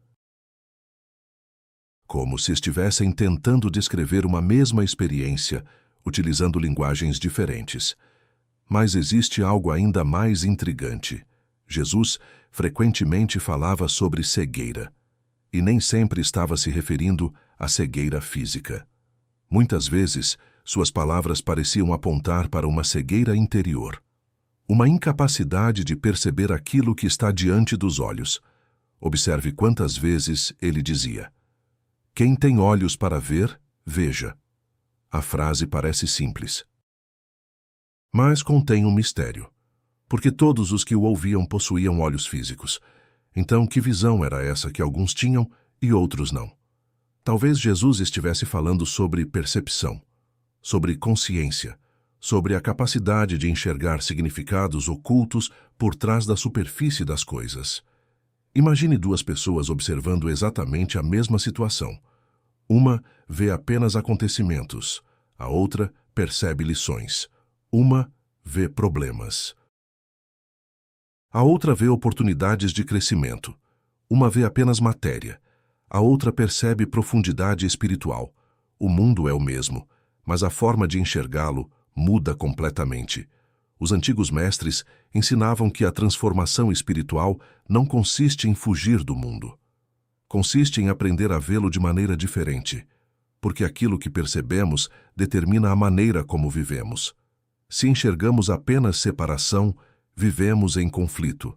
Como se estivessem tentando descrever uma mesma experiência, utilizando linguagens diferentes. Mas existe algo ainda mais intrigante. Jesus frequentemente falava sobre cegueira, e nem sempre estava se referindo à cegueira física. Muitas vezes, suas palavras pareciam apontar para uma cegueira interior, uma incapacidade de perceber aquilo que está diante dos olhos. Observe quantas vezes ele dizia: "Quem tem olhos para ver, veja." A frase parece simples, mas contém um mistério, porque todos os que o ouviam possuíam olhos físicos. Então, que visão era essa que alguns tinham e outros não? Talvez Jesus estivesse falando sobre percepção, sobre consciência, sobre a capacidade de enxergar significados ocultos por trás da superfície das coisas. Imagine duas pessoas observando exatamente a mesma situação. Uma vê apenas acontecimentos, a outra percebe lições. Uma vê problemas. A outra vê oportunidades de crescimento. Uma vê apenas matéria. A outra percebe profundidade espiritual. O mundo é o mesmo, mas a forma de enxergá-lo muda completamente. Os antigos mestres ensinavam que a transformação espiritual não consiste em fugir do mundo. Consiste em aprender a vê-lo de maneira diferente, porque aquilo que percebemos determina a maneira como vivemos. Se enxergamos apenas separação, vivemos em conflito.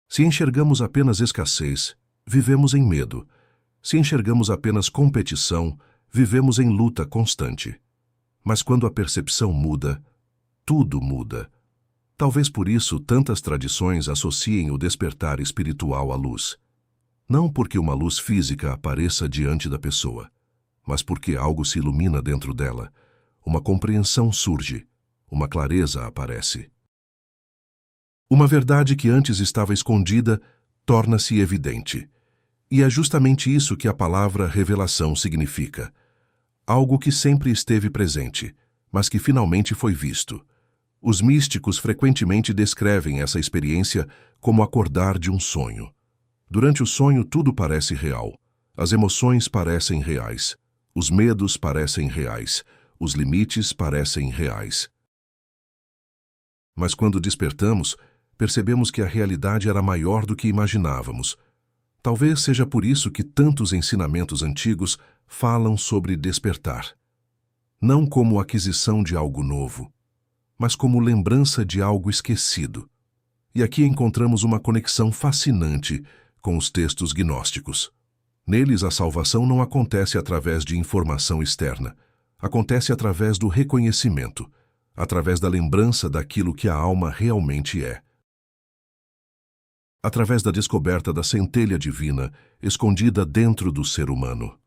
Se enxergamos apenas escassez, vivemos em medo. Se enxergamos apenas competição, vivemos em luta constante. Mas quando a percepção muda, tudo muda. Talvez por isso tantas tradições associem o despertar espiritual à luz. Não porque uma luz física apareça diante da pessoa, mas porque algo se ilumina dentro dela, uma compreensão surge, uma clareza aparece. Uma verdade que antes estava escondida torna-se evidente. E é justamente isso que a palavra revelação significa. Algo que sempre esteve presente, mas que finalmente foi visto. Os místicos frequentemente descrevem essa experiência como acordar de um sonho. Durante o sonho, tudo parece real. As emoções parecem reais. Os medos parecem reais. Os limites parecem reais. Mas quando despertamos, percebemos que a realidade era maior do que imaginávamos. Talvez seja por isso que tantos ensinamentos antigos falam sobre despertar. Não como aquisição de algo novo, mas como lembrança de algo esquecido. E aqui encontramos uma conexão fascinante com os textos gnósticos. Neles, a salvação não acontece através de informação externa. Acontece através do reconhecimento, através da lembrança daquilo que a alma realmente é. Através da descoberta da centelha divina escondida dentro do ser humano.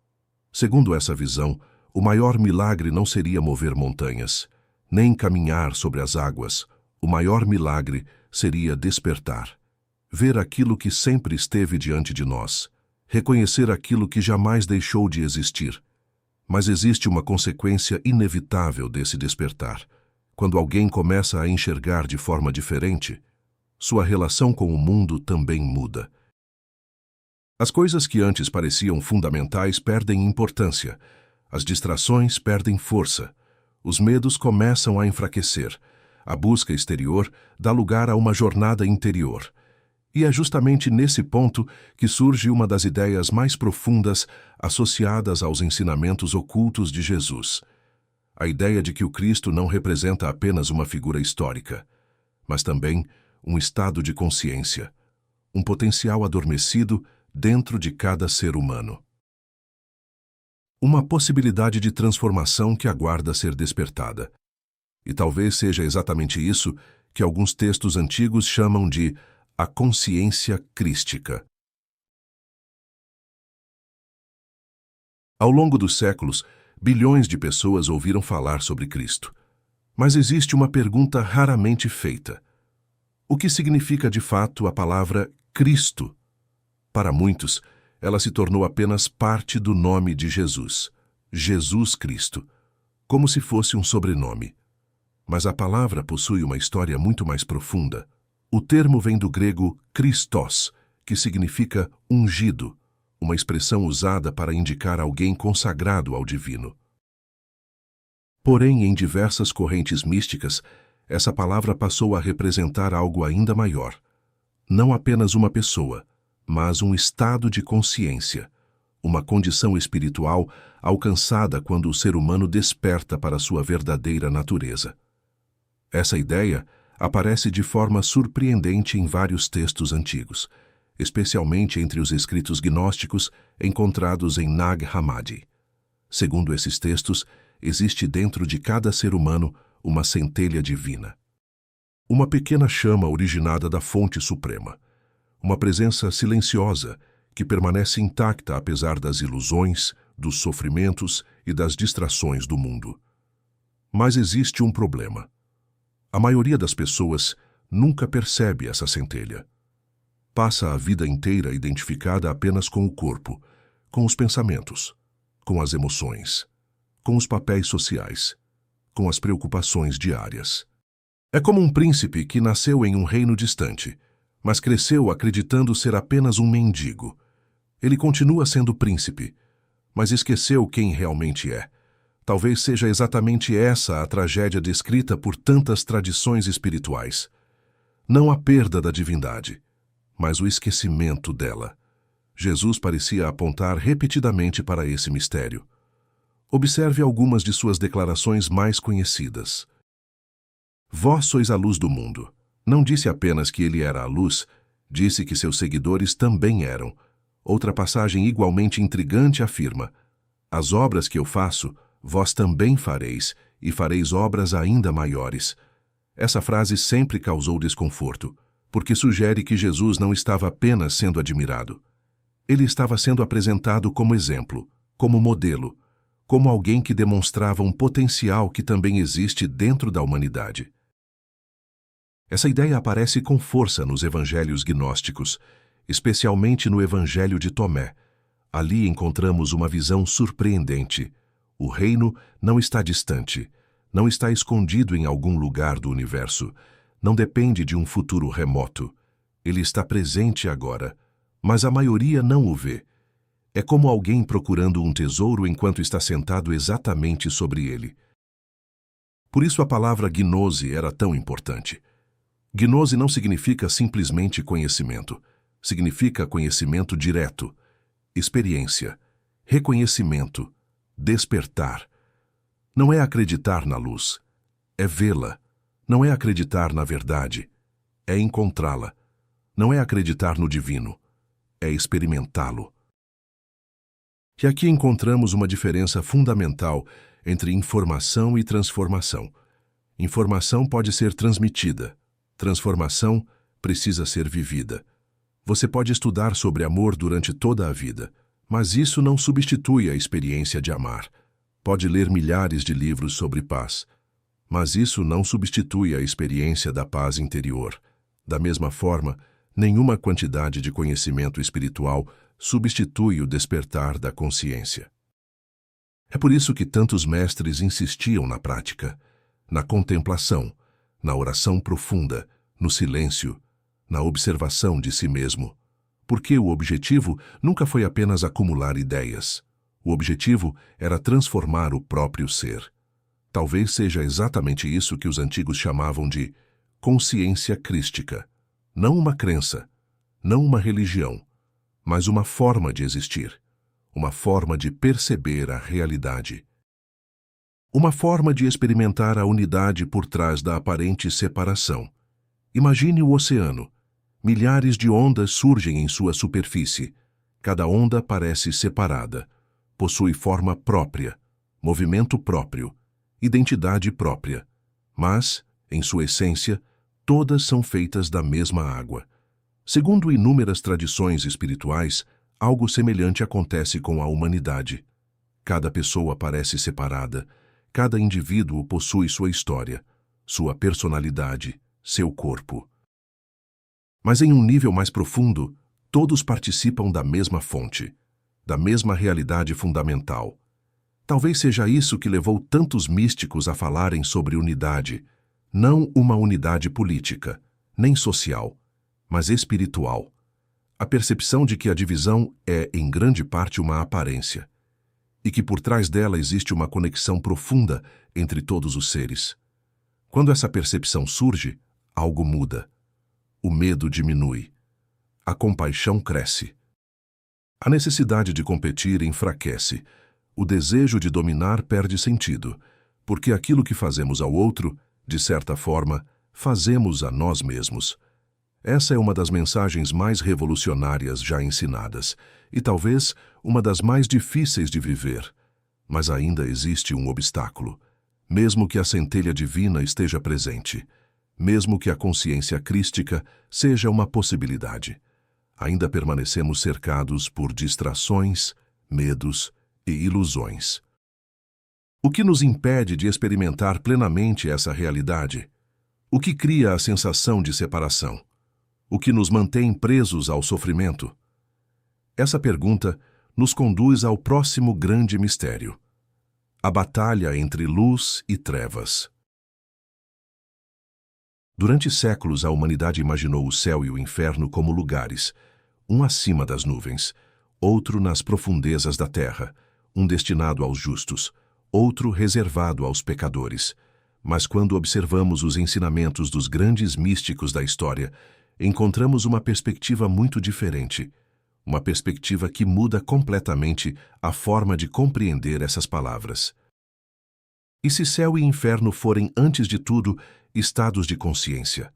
Segundo essa visão, o maior milagre não seria mover montanhas, nem caminhar sobre as águas. O maior milagre seria despertar. Ver aquilo que sempre esteve diante de nós, reconhecer aquilo que jamais deixou de existir. Mas existe uma consequência inevitável desse despertar. Quando alguém começa a enxergar de forma diferente, sua relação com o mundo também muda. As coisas que antes pareciam fundamentais perdem importância, as distrações perdem força, os medos começam a enfraquecer, a busca exterior dá lugar a uma jornada interior. E é justamente nesse ponto que surge uma das ideias mais profundas associadas aos ensinamentos ocultos de Jesus. A ideia de que o Cristo não representa apenas uma figura histórica, mas também um estado de consciência, um potencial adormecido dentro de cada ser humano. Uma possibilidade de transformação que aguarda ser despertada. E talvez seja exatamente isso que alguns textos antigos chamam de a consciência crística. Ao longo dos séculos, bilhões de pessoas ouviram falar sobre Cristo. Mas existe uma pergunta raramente feita. O que significa de fato a palavra Cristo? Para muitos, ela se tornou apenas parte do nome de Jesus, Jesus Cristo, como se fosse um sobrenome. Mas a palavra possui uma história muito mais profunda. O termo vem do grego Christos, que significa ungido, uma expressão usada para indicar alguém consagrado ao divino. Porém, em diversas correntes místicas, essa palavra passou a representar algo ainda maior. Não apenas uma pessoa, mas um estado de consciência, uma condição espiritual alcançada quando o ser humano desperta para sua verdadeira natureza. Essa ideia aparece de forma surpreendente em vários textos antigos, especialmente entre os escritos gnósticos encontrados em Nag Hammadi. Segundo esses textos, existe dentro de cada ser humano uma centelha divina. Uma pequena chama originada da fonte suprema. Uma presença silenciosa que permanece intacta apesar das ilusões, dos sofrimentos e das distrações do mundo. Mas existe um problema. A maioria das pessoas nunca percebe essa centelha. Passa a vida inteira identificada apenas com o corpo, com os pensamentos, com as emoções, com os papéis sociais, com as preocupações diárias. É como um príncipe que nasceu em um reino distante, mas cresceu acreditando ser apenas um mendigo. Ele continua sendo príncipe, mas esqueceu quem realmente é. Talvez seja exatamente essa a tragédia descrita por tantas tradições espirituais. Não a perda da divindade, mas o esquecimento dela. Jesus parecia apontar repetidamente para esse mistério. Observe algumas de suas declarações mais conhecidas. Vós sois a luz do mundo. Não disse apenas que ele era a luz, disse que seus seguidores também eram. Outra passagem igualmente intrigante afirma: as obras que eu faço, vós também fareis, e fareis obras ainda maiores. Essa frase sempre causou desconforto, porque sugere que Jesus não estava apenas sendo admirado. Ele estava sendo apresentado como exemplo, como modelo, como alguém que demonstrava um potencial que também existe dentro da humanidade. Essa ideia aparece com força nos evangelhos gnósticos, especialmente no Evangelho de Tomé. Ali encontramos uma visão surpreendente. O reino não está distante, não está escondido em algum lugar do universo, não depende de um futuro remoto. Ele está presente agora, mas a maioria não o vê. É como alguém procurando um tesouro enquanto está sentado exatamente sobre ele. Por isso a palavra gnose era tão importante. Gnose não significa simplesmente conhecimento. Significa conhecimento direto, experiência, reconhecimento, despertar. Não é acreditar na luz, é vê-la. Não é acreditar na verdade, é encontrá-la. Não é acreditar no divino, é experimentá-lo. E aqui encontramos uma diferença fundamental entre informação e transformação. Informação pode ser transmitida, transformação precisa ser vivida. Você pode estudar sobre amor durante toda a vida, mas isso não substitui a experiência de amar. Pode ler milhares de livros sobre paz, mas isso não substitui a experiência da paz interior. Da mesma forma, nenhuma quantidade de conhecimento espiritual substitui o despertar da consciência. É por isso que tantos mestres insistiam na prática, na contemplação, na oração profunda, no silêncio, na observação de si mesmo. Porque o objetivo nunca foi apenas acumular ideias. O objetivo era transformar o próprio ser. Talvez seja exatamente isso que os antigos chamavam de consciência crística. Não uma crença, não uma religião, mas uma forma de existir, uma forma de perceber a realidade. Uma forma de experimentar a unidade por trás da aparente separação. Imagine o oceano. Milhares de ondas surgem em sua superfície. Cada onda parece separada. Possui forma própria, movimento próprio, identidade própria. Mas, em sua essência, todas são feitas da mesma água. Segundo inúmeras tradições espirituais, algo semelhante acontece com a humanidade. Cada pessoa parece separada. Cada indivíduo possui sua história, sua personalidade, seu corpo. Mas em um nível mais profundo, todos participam da mesma fonte, da mesma realidade fundamental. Talvez seja isso que levou tantos místicos a falarem sobre unidade, não uma unidade política, nem social, mas espiritual. A percepção de que a divisão é, em grande parte, uma aparência, e que por trás dela existe uma conexão profunda entre todos os seres. Quando essa percepção surge, algo muda. O medo diminui. A compaixão cresce. A necessidade de competir enfraquece. O desejo de dominar perde sentido, porque aquilo que fazemos ao outro, de certa forma, fazemos a nós mesmos. Essa é uma das mensagens mais revolucionárias já ensinadas, e talvez uma das mais difíceis de viver. Mas ainda existe um obstáculo. Mesmo que a centelha divina esteja presente, mesmo que a consciência crística seja uma possibilidade, ainda permanecemos cercados por distrações, medos e ilusões. O que nos impede de experimentar plenamente essa realidade? O que cria a sensação de separação? O que nos mantém presos ao sofrimento? Essa pergunta nos conduz ao próximo grande mistério: a batalha entre luz e trevas. Durante séculos, a humanidade imaginou o céu e o inferno como lugares, um acima das nuvens, outro nas profundezas da terra, um destinado aos justos, outro reservado aos pecadores. Mas quando observamos os ensinamentos dos grandes místicos da história, encontramos uma perspectiva muito diferente, uma perspectiva que muda completamente a forma de compreender essas palavras. E se céu e inferno forem, antes de tudo, estados de consciência?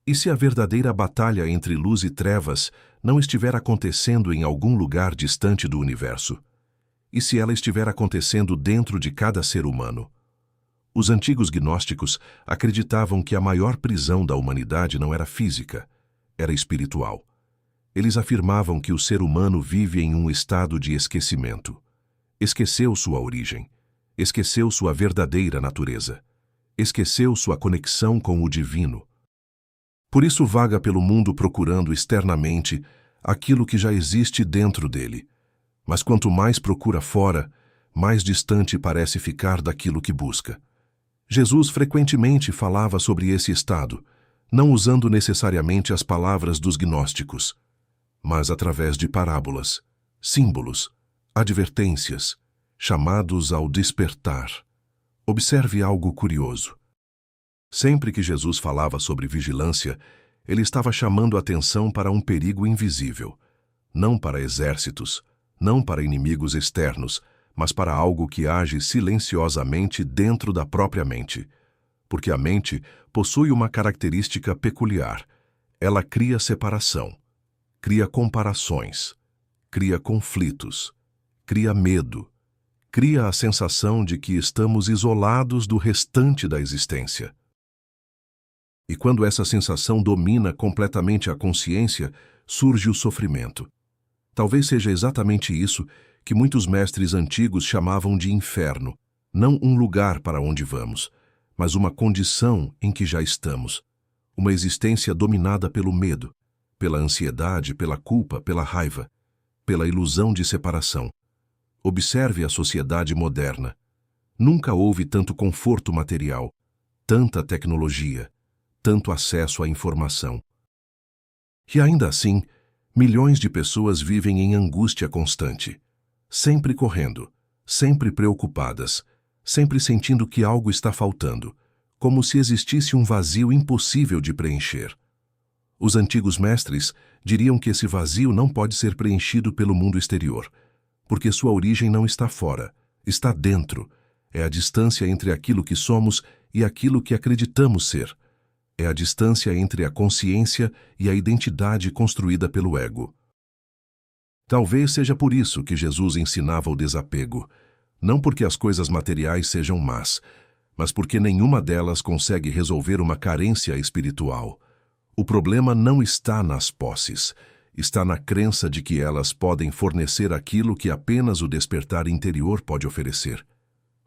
E se a verdadeira batalha entre luz e trevas não estiver acontecendo em algum lugar distante do universo? E se ela estiver acontecendo dentro de cada ser humano? Os antigos gnósticos acreditavam que a maior prisão da humanidade não era física, era espiritual. Eles afirmavam que o ser humano vive em um estado de esquecimento. Esqueceu sua origem, esqueceu sua verdadeira natureza, esqueceu sua conexão com o divino. Por isso vaga pelo mundo procurando externamente aquilo que já existe dentro dele. Mas quanto mais procura fora, mais distante parece ficar daquilo que busca. Jesus frequentemente falava sobre esse estado, não usando necessariamente as palavras dos gnósticos, mas através de parábolas, símbolos, advertências, chamados ao despertar. Observe algo curioso. Sempre que Jesus falava sobre vigilância, ele estava chamando a atenção para um perigo invisível, não para exércitos, não para inimigos externos, mas para algo que age silenciosamente dentro da própria mente. Porque a mente possui uma característica peculiar. Ela cria separação, cria comparações, cria conflitos, cria medo, cria a sensação de que estamos isolados do restante da existência. E quando essa sensação domina completamente a consciência, surge o sofrimento. Talvez seja exatamente isso que muitos mestres antigos chamavam de inferno, não um lugar para onde vamos, mas uma condição em que já estamos, uma existência dominada pelo medo, pela ansiedade, pela culpa, pela raiva, pela ilusão de separação. Observe a sociedade moderna. Nunca houve tanto conforto material, tanta tecnologia, tanto acesso à informação. E ainda assim, milhões de pessoas vivem em angústia constante, sempre correndo, sempre preocupadas, sempre sentindo que algo está faltando, como se existisse um vazio impossível de preencher. Os antigos mestres diriam que esse vazio não pode ser preenchido pelo mundo exterior, porque sua origem não está fora, está dentro. É a distância entre aquilo que somos e aquilo que acreditamos ser. É a distância entre a consciência e a identidade construída pelo ego. Talvez seja por isso que Jesus ensinava o desapego, não porque as coisas materiais sejam más, mas porque nenhuma delas consegue resolver uma carência espiritual. O problema não está nas posses, está na crença de que elas podem fornecer aquilo que apenas o despertar interior pode oferecer.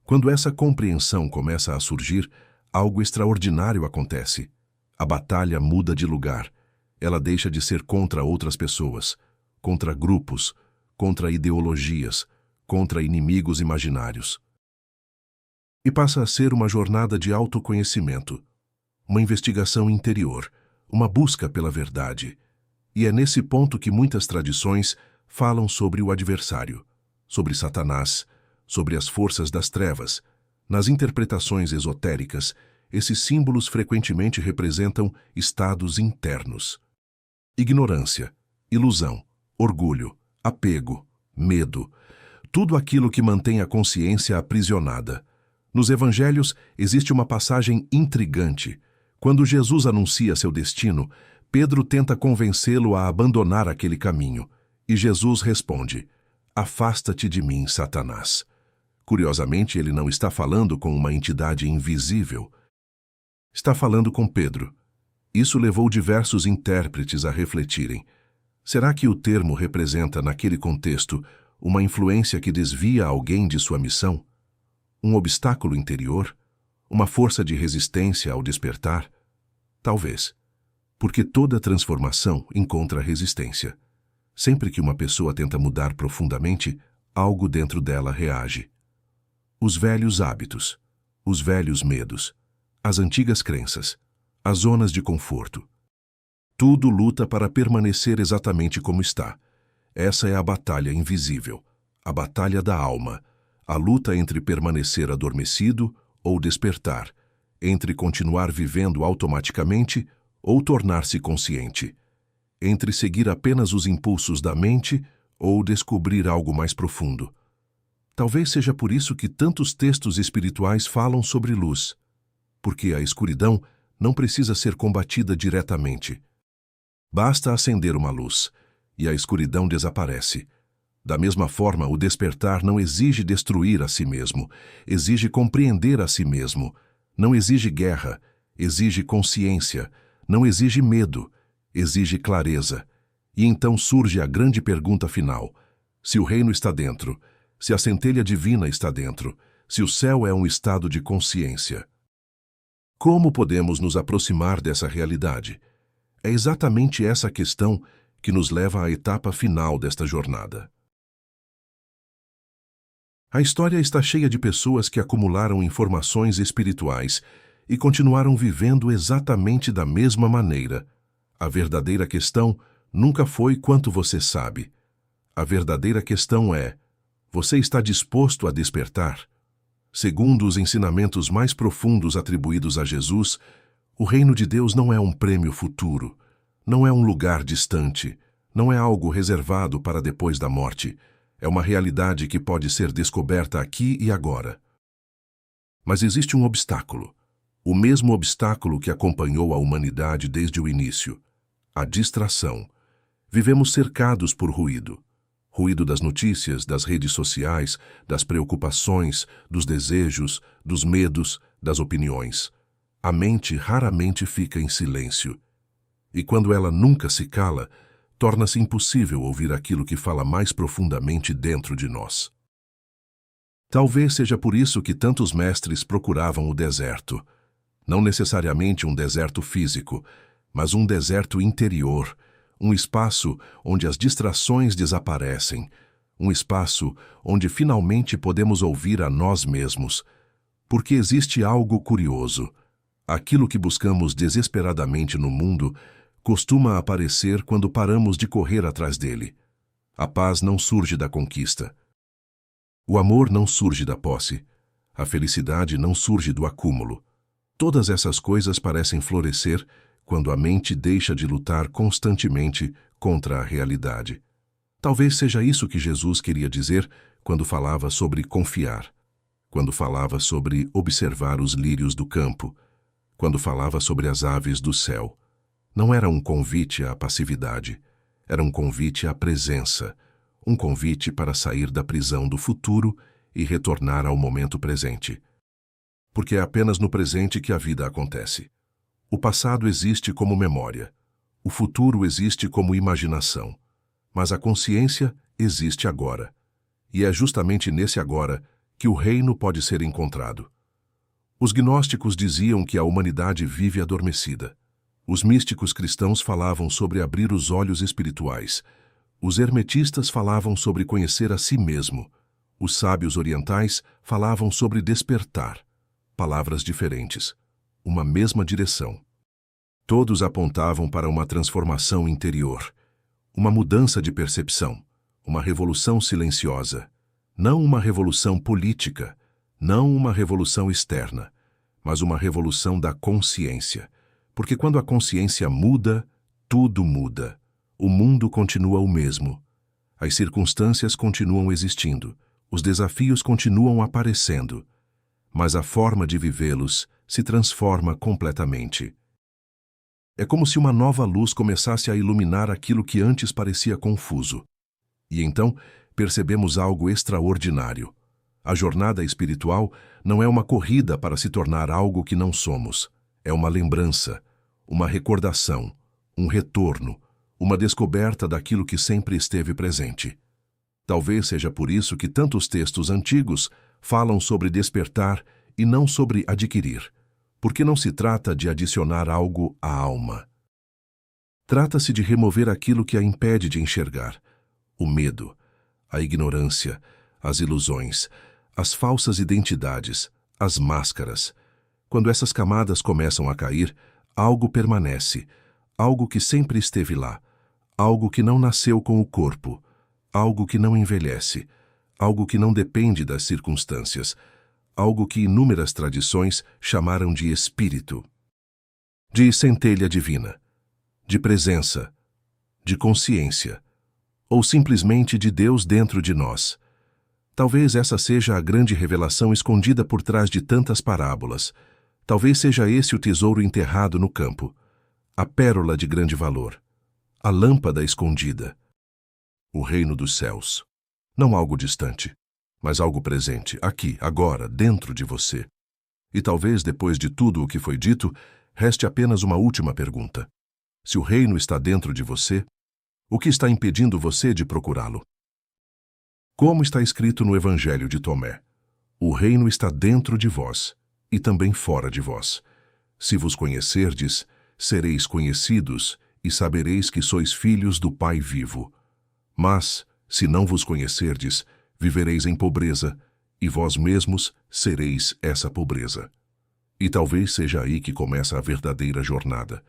Quando essa compreensão começa a surgir, algo extraordinário acontece. A batalha muda de lugar. Ela deixa de ser contra outras pessoas, contra grupos, contra ideologias, contra inimigos imaginários. E passa a ser uma jornada de autoconhecimento, uma investigação interior, uma busca pela verdade. E é nesse ponto que muitas tradições falam sobre o adversário, sobre Satanás, sobre as forças das trevas. Nas interpretações esotéricas, esses símbolos frequentemente representam estados internos. Ignorância, ilusão, orgulho, apego, medo, tudo aquilo que mantém a consciência aprisionada. Nos evangelhos existe uma passagem intrigante. Quando Jesus anuncia seu destino, Pedro tenta convencê-lo a abandonar aquele caminho, e Jesus responde: "Afasta-te de mim, Satanás." Curiosamente, ele não está falando com uma entidade invisível. Está falando com Pedro. Isso levou diversos intérpretes a refletirem. Será que o termo representa, naquele contexto, uma influência que desvia alguém de sua missão? Um obstáculo interior? Uma força de resistência ao despertar? Talvez. Porque toda transformação encontra resistência. Sempre que uma pessoa tenta mudar profundamente, algo dentro dela reage. Os velhos hábitos, os velhos medos, as antigas crenças, as zonas de conforto. Tudo luta para permanecer exatamente como está. Essa é a batalha invisível, a batalha da alma, a luta entre permanecer adormecido ou despertar, entre continuar vivendo automaticamente ou tornar-se consciente, entre seguir apenas os impulsos da mente ou descobrir algo mais profundo. Talvez seja por isso que tantos textos espirituais falam sobre luz, porque a escuridão não precisa ser combatida diretamente. Basta acender uma luz, e a escuridão desaparece. Da mesma forma, o despertar não exige destruir a si mesmo, exige compreender a si mesmo, não exige guerra, exige consciência, não exige medo, exige clareza. E então surge a grande pergunta final: se o reino está dentro, se a centelha divina está dentro, se o céu é um estado de consciência, como podemos nos aproximar dessa realidade? É exatamente essa questão que nos leva à etapa final desta jornada. A história está cheia de pessoas que acumularam informações espirituais e continuaram vivendo exatamente da mesma maneira. A verdadeira questão nunca foi quanto você sabe. A verdadeira questão é: você está disposto a despertar? Segundo os ensinamentos mais profundos atribuídos a Jesus, o reino de Deus não é um prêmio futuro, não é um lugar distante, não é algo reservado para depois da morte. É uma realidade que pode ser descoberta aqui e agora. Mas existe um obstáculo, o mesmo obstáculo que acompanhou a humanidade desde o início: a distração. Vivemos cercados por ruído. Ruído das notícias, das redes sociais, das preocupações, dos desejos, dos medos, das opiniões. A mente raramente fica em silêncio. E quando ela nunca se cala, torna-se impossível ouvir aquilo que fala mais profundamente dentro de nós. Talvez seja por isso que tantos mestres procuravam o deserto. Não necessariamente um deserto físico, mas um deserto interior, um espaço onde as distrações desaparecem, um espaço onde finalmente podemos ouvir a nós mesmos. Porque existe algo curioso. Aquilo que buscamos desesperadamente no mundo costuma aparecer quando paramos de correr atrás dele. A paz não surge da conquista. O amor não surge da posse. A felicidade não surge do acúmulo. Todas essas coisas parecem florescer quando a mente deixa de lutar constantemente contra a realidade. Talvez seja isso que Jesus queria dizer quando falava sobre confiar, quando falava sobre observar os lírios do campo, quando falava sobre as aves do céu. Não era um convite à passividade, era um convite à presença, um convite para sair da prisão do futuro e retornar ao momento presente. Porque é apenas no presente que a vida acontece. O passado existe como memória, o futuro existe como imaginação, mas a consciência existe agora. E é justamente nesse agora que o reino pode ser encontrado. Os gnósticos diziam que a humanidade vive adormecida. Os místicos cristãos falavam sobre abrir os olhos espirituais. Os hermetistas falavam sobre conhecer a si mesmo. Os sábios orientais falavam sobre despertar. Palavras diferentes, uma mesma direção. Todos apontavam para uma transformação interior, uma mudança de percepção, uma revolução silenciosa. Não uma revolução política, não uma revolução externa, mas uma revolução da consciência. Porque quando a consciência muda, tudo muda. O mundo continua o mesmo. As circunstâncias continuam existindo. Os desafios continuam aparecendo. Mas a forma de vivê-los se transforma completamente. É como se uma nova luz começasse a iluminar aquilo que antes parecia confuso. E então percebemos algo extraordinário. A jornada espiritual não é uma corrida para se tornar algo que não somos. É uma lembrança, uma recordação, um retorno, uma descoberta daquilo que sempre esteve presente. Talvez seja por isso que tantos textos antigos falam sobre despertar e não sobre adquirir, porque não se trata de adicionar algo à alma. Trata-se de remover aquilo que a impede de enxergar: o medo, a ignorância, as ilusões, as falsas identidades, as máscaras. Quando essas camadas começam a cair, algo permanece, algo que sempre esteve lá, algo que não nasceu com o corpo, algo que não envelhece, algo que não depende das circunstâncias, algo que inúmeras tradições chamaram de espírito, de centelha divina, de presença, de consciência, ou simplesmente de Deus dentro de nós. Talvez essa seja a grande revelação escondida por trás de tantas parábolas. Talvez seja esse o tesouro enterrado no campo, a pérola de grande valor, a lâmpada escondida. O reino dos céus. Não algo distante, mas algo presente, aqui, agora, dentro de você. E talvez, depois de tudo o que foi dito, reste apenas uma última pergunta. Se o reino está dentro de você, o que está impedindo você de procurá-lo? Como está escrito no Evangelho de Tomé, o reino está dentro de vós e também fora de vós. Se vos conhecerdes, sereis conhecidos e sabereis que sois filhos do Pai vivo. Mas, se não vos conhecerdes, vivereis em pobreza, e vós mesmos sereis essa pobreza. E talvez seja aí que começa a verdadeira jornada.